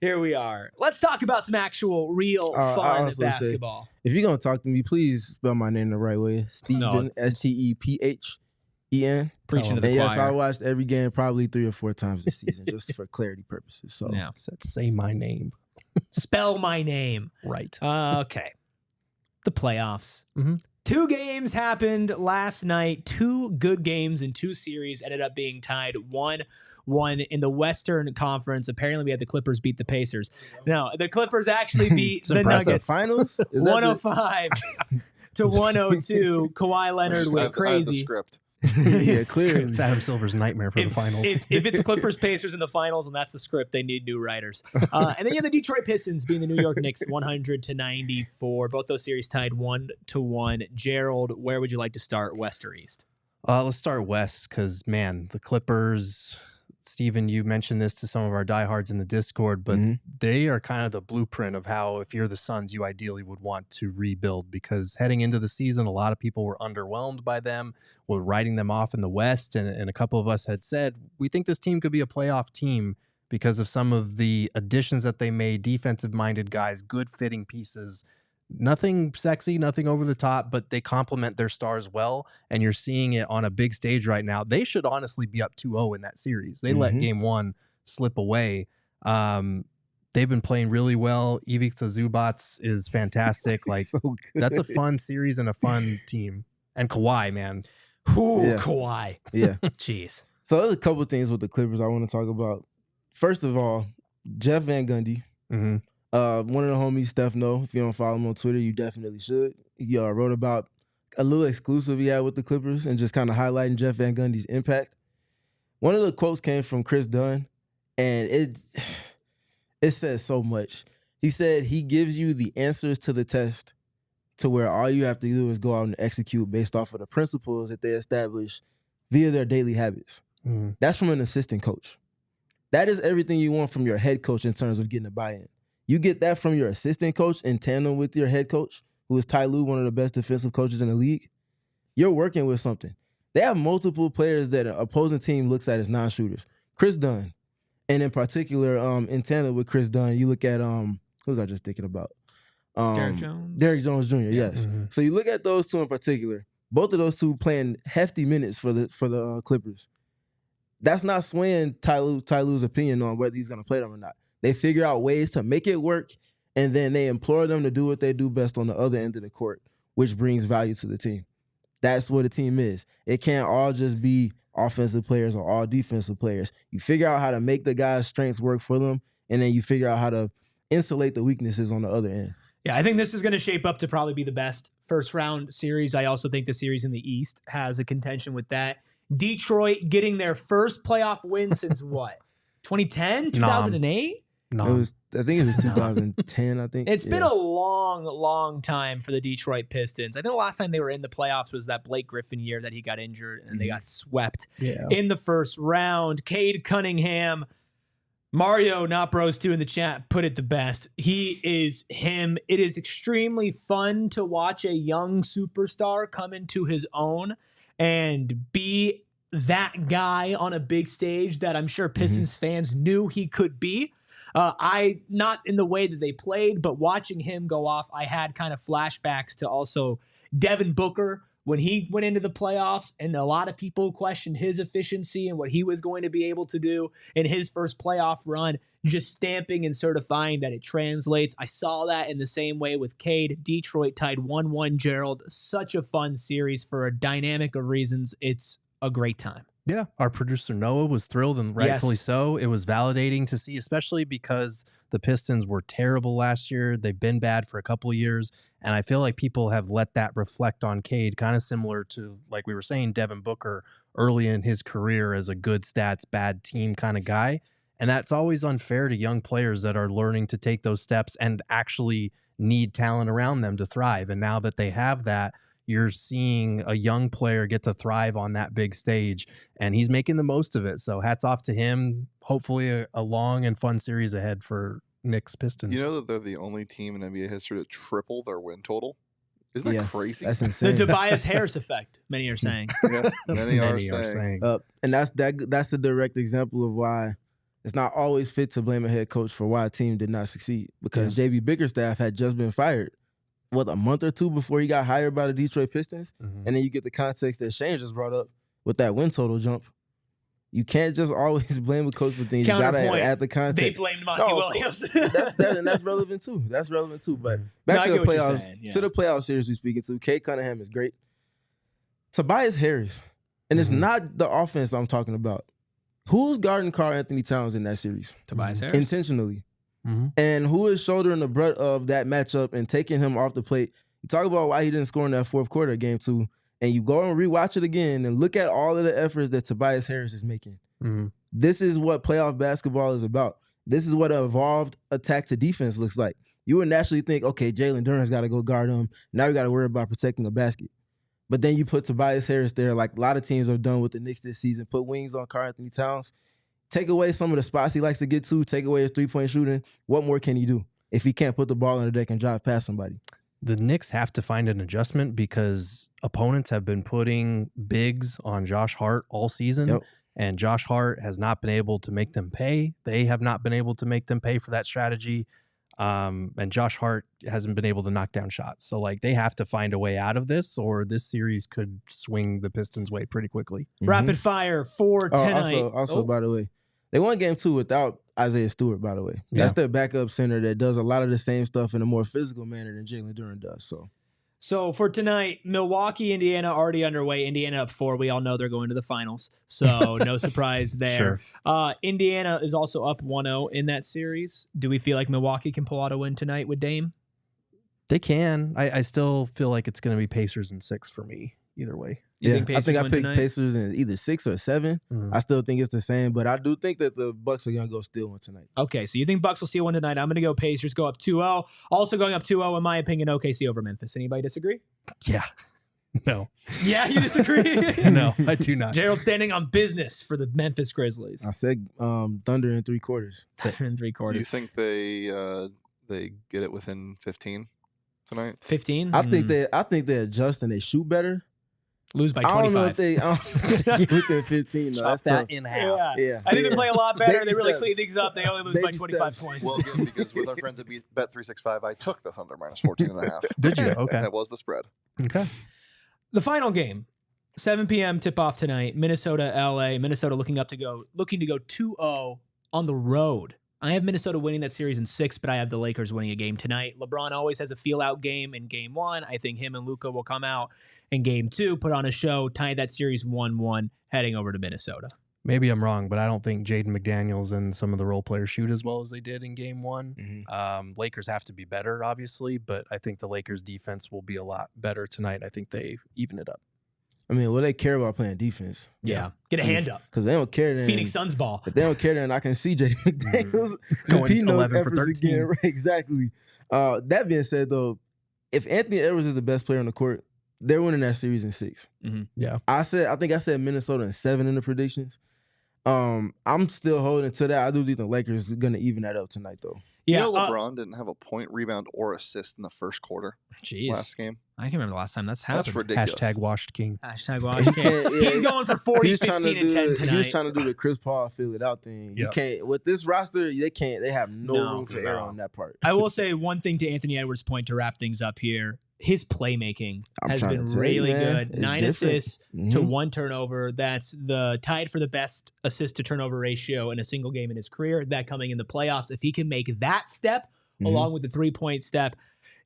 Here we are. Let's talk about some actual real fun basketball. If you're going to talk to me, please spell my name the right way. Stephen, Stephen. Preaching to the choir. Yes, I watched every game probably 3 or 4 times this season just for clarity purposes. So yeah. Say my name. Spell my name. Right. Okay. The playoffs. Mm-hmm. 2 games happened last night. 2 good games in 2 series ended up being tied 1-1 in the Western Conference. Apparently, we had the Clippers beat the Pacers. No, the Clippers actually beat the Nuggets. Finals? 105 to 102. Kawhi Leonard went crazy. I have the script. Yeah, clearly. It's Adam Silver's nightmare for the finals. If it's Clippers Pacers in the finals and that's the script, they need new writers. And then you have the Detroit Pistons being the New York Knicks 100-94. Both those series tied 1-1. Gerald, where would you like to start, West or East? Let's start West because, man, the Clippers, Steven, you mentioned this to some of our diehards in the Discord, but they are kind of the blueprint of how, if you're the Suns, you ideally would want to rebuild, because heading into the season, a lot of people were underwhelmed by them, were writing them off in the West, and a couple of us had said, we think this team could be a playoff team because of some of the additions that they made, defensive-minded guys, good fitting pieces. Nothing sexy, nothing over the top, but they complement their stars well, and you're seeing it on a big stage right now. They should honestly be up 2-0 in that series. They let game 1 slip away. They've been playing really well. Ivica Zubac is fantastic. Like, so that's a fun series and a fun team. And Kawhi, man. Kawhi. Yeah. Jeez. So there's a couple of things with the Clippers I want to talk about. First of all, Jeff Van Gundy. One of the homies, Steph, know. If you don't follow him on Twitter, you definitely should. He wrote about a little exclusive he had with the Clippers and just kind of highlighting Jeff Van Gundy's impact. One of the quotes came from Chris Dunn, and it says so much. He said he gives you the answers to the test to where all you have to do is go out and execute based off of the principles that they establish via their daily habits. That's from an assistant coach. That is everything you want from your head coach in terms of getting a buy-in. You get that from your assistant coach in tandem with your head coach, who is Ty Lue, one of the best defensive coaches in the league. You're working with something. They have multiple players that an opposing team looks at as non-shooters. Chris Dunn, and in particular, in tandem with Chris Dunn, you look at who was I just thinking about? Derrick Jones. Derrick Jones Jr. Yes. So you look at those two in particular. Both of those two playing hefty minutes for the Clippers. That's not swaying Ty Lue's opinion on whether he's going to play them or not. They figure out ways to make it work, and then they implore them to do what they do best on the other end of the court, which brings value to the team. That's what a team is. It can't all just be offensive players or all defensive players. You figure out how to make the guys' strengths work for them, and then you figure out how to insulate the weaknesses on the other end. Yeah, I think this is going to shape up to probably be the best first-round series. I also think the series in the East has a contention with that. Detroit getting their first playoff win since what? 2010? 2008? No. I think it was 2010, I think. It's been a long, long time for the Detroit Pistons. I think the last time they were in the playoffs was that Blake Griffin year that he got injured and they got swept in the first round. Cade Cunningham, Mario Not Bros 2 in the chat put it the best. He is him. It is extremely fun to watch a young superstar come into his own and be that guy on a big stage that I'm sure Pistons fans knew he could be. Not in the way that they played, but watching him go off, I had kind of flashbacks to also Devin Booker when he went into the playoffs, and a lot of people questioned his efficiency and what he was going to be able to do in his first playoff run, just stamping and certifying that it translates. I saw that in the same way with Cade. Detroit tied 1-1, Gerald. Such a fun series for a dynamic of reasons. It's a great time. Yeah, our producer Noah was thrilled, and rightfully so. It was validating to see, especially because the Pistons were terrible last year. They've been bad for a couple of years, and I feel like people have let that reflect on Cade, kind of similar to, like we were saying, Devin Booker early in his career as a good stats, bad team kind of guy. And that's always unfair to young players that are learning to take those steps and actually need talent around them to thrive. And now that they have that, you're seeing a young player get to thrive on that big stage, and he's making the most of it. So hats off to him. Hopefully a long and fun series ahead for Knicks Pistons. You know that they're the only team in NBA history to triple their win total? Isn't that crazy? That's insane. The Tobias Harris effect, many are saying. Yes, many are saying. And that's a direct example of why it's not always fit to blame a head coach for why a team did not succeed. Because JB Bickerstaff had just been fired, a month or two before he got hired by the Detroit Pistons? And then you get the context that Shane just brought up with that win total jump. You can't just always blame a coach for things. You got to add the context. They blamed Monty Williams. That's relevant too. That's relevant too. But back to the playoffs. To the playoff series we're speaking to, Cade Cunningham is great. Tobias Harris, and it's not the offense I'm talking about. Who's guarding Karl Anthony Towns in that series? Tobias Harris. Intentionally. And who is shouldering the brunt of that matchup and taking him off the plate? You talk about why he didn't score in that fourth quarter of game 2. And you go and rewatch it again and look at all of the efforts that Tobias Harris is making. This is what playoff basketball is about. This is what an evolved attack to defense looks like. You would naturally think, okay, Jalen Durant's got to go guard him. Now we got to worry about protecting the basket. But then you put Tobias Harris there, like a lot of teams have done with the Knicks this season, put wings on Karl Anthony Towns, take away some of the spots he likes to get to, take away his three-point shooting. What more can he do if he can't put the ball on the deck and drive past somebody? The Knicks have to find an adjustment because opponents have been putting bigs on Josh Hart all season, and Josh Hart has not been able to make them pay. They have not been able to make them pay for that strategy, and Josh Hart hasn't been able to knock down shots. So, they have to find a way out of this, or this series could swing the Pistons' way pretty quickly. Rapid fire for tonight. Also, by the way, they won game 2 without Isaiah Stewart, by the way. That's their backup center that does a lot of the same stuff in a more physical manner than Jalen Durant does. So for tonight, Milwaukee, Indiana already underway. Indiana up 4. We all know they're going to the finals. So no surprise there. Sure. Indiana is also up 1-0 in that series. Do we feel like Milwaukee can pull out a win tonight with Dame? They can. I still feel like it's going to be Pacers in 6 for me, either way. I think I picked Pacers in either 6 or 7. I still think it's the same, but I do think that the Bucks are going to go steal one tonight. Okay, so you think Bucks will steal one tonight. I'm going to go Pacers, go up 2-0. Also going up 2-0, in my opinion, OKC over Memphis. Anybody disagree? Yeah. No. Yeah, you disagree? No, I do not. Gerald standing on business for the Memphis Grizzlies. I said Thunder in 3 quarters. Thunder in 3 quarters. You think they get it within 15 tonight? 15? I think they adjust and they shoot better. Lose by 25. I don't know if they get within 15. Though. Chop that in half. Yeah. I think they play a lot better. They really clean things up. They only lose by 25 points. Well, again, because with our friends at Bet365, I took the Thunder minus 14.5. Did you? Okay. That was the spread. Okay. The final game, 7 p.m. tip-off tonight, Minnesota, LA. Minnesota looking to go 2-0 on the road. I have Minnesota winning that series in 6, but I have the Lakers winning a game tonight. LeBron always has a feel-out game in game 1. I think him and Luka will come out in game 2, put on a show, tie that series 1-1, heading over to Minnesota. Maybe I'm wrong, but I don't think Jaden McDaniels and some of the role players shoot as well as they did in game 1. Lakers have to be better, obviously, but I think the Lakers defense will be a lot better tonight. I think they even it up. I mean, they care about playing defense. Yeah. Get a hand up. Because they don't care then. Phoenix Suns ball. If they don't care then, I can see Jaden McDaniels repeating those efforts again. Right, exactly. That being said, though, if Anthony Edwards is the best player on the court, they're winning that series in 6. Yeah. I think I said Minnesota in 7 in the predictions. I'm still holding to that. I do think the Lakers are going to even that up tonight, though. Yeah, LeBron didn't have a point, rebound, or assist in the first quarter. Last game. I can remember the last time that's happened. That's ridiculous. Hashtag washed king. Hashtag washed king. He's going for 40, 15, and 10 tonight. He was trying to do the Chris Paul fill it out thing. You can't with this roster. They can't. They have no room for error on that part. I will say one thing to Anthony Edwards' point to wrap things up here. His playmaking has been really good. It's 9 assists to 1 turnover. That's the tied for the best assist to turnover ratio in a single game in his career. That coming in the playoffs. If he can make that step along with the 3-point step,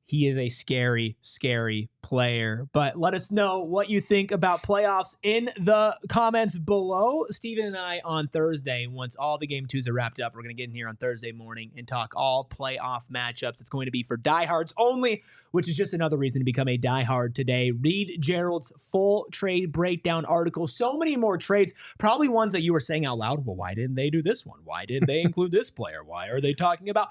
he is a scary, scary player. But let us know what you think about playoffs in the comments below. Steven and I on Thursday, once all the game 2s are wrapped up, we're going to get in here on Thursday morning and talk all playoff matchups. It's going to be for diehards only, which is just another reason to become a diehard today. Read Gerald's full trade breakdown article. So many more trades, probably ones that you were saying out loud. Well, why didn't they do this one? Why didn't they include this player? Why are they talking about?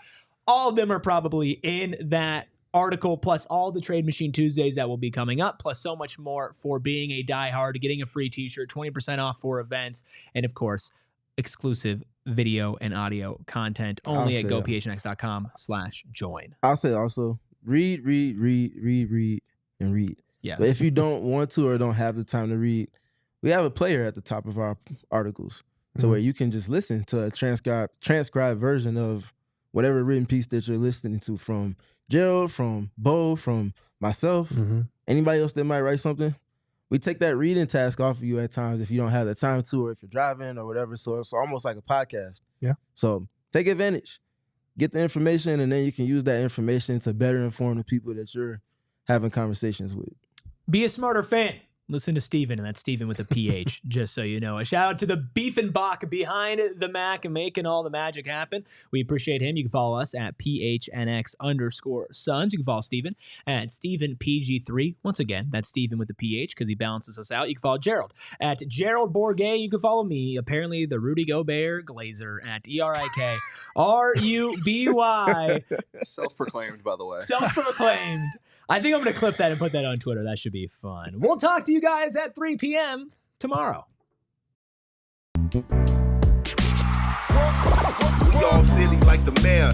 All of them are probably in that article, plus all the Trade Machine Tuesdays that will be coming up, plus so much more for being a diehard, getting a free t-shirt, 20% off for events, and of course, exclusive video and audio content only at gophnx.com/join. I'll say also, read, and read. Yes. But if you don't want to or don't have the time to read, we have a player at the top of our articles. So where you can just listen to a transcribed version of whatever written piece that you're listening to, from Gerald, from Bo, from myself, anybody else that might write something. We take that reading task off of you at times if you don't have the time to, or if you're driving or whatever. So it's almost like a podcast. Yeah. So take advantage. Get the information, and then you can use that information to better inform the people that you're having conversations with. Be a smarter fan. Listen to Steven, and that's Steven with a PH, just so you know. A shout out to the Beef and Bach behind the Mac and making all the magic happen. We appreciate him. You can follow us at PHNX_Suns. You can follow Steven at StevenPG3. Once again, that's Steven with the PH because he balances us out. You can follow Gerald at Gerald Bourget. You can follow me, apparently the Rudy Gobert Glazer, at ERIKRUBY. Self-proclaimed, by the way. Self-proclaimed. I think I'm going to clip that and put that on Twitter. That should be fun. We'll talk to you guys at 3 p.m. tomorrow. We all silly like the mayor.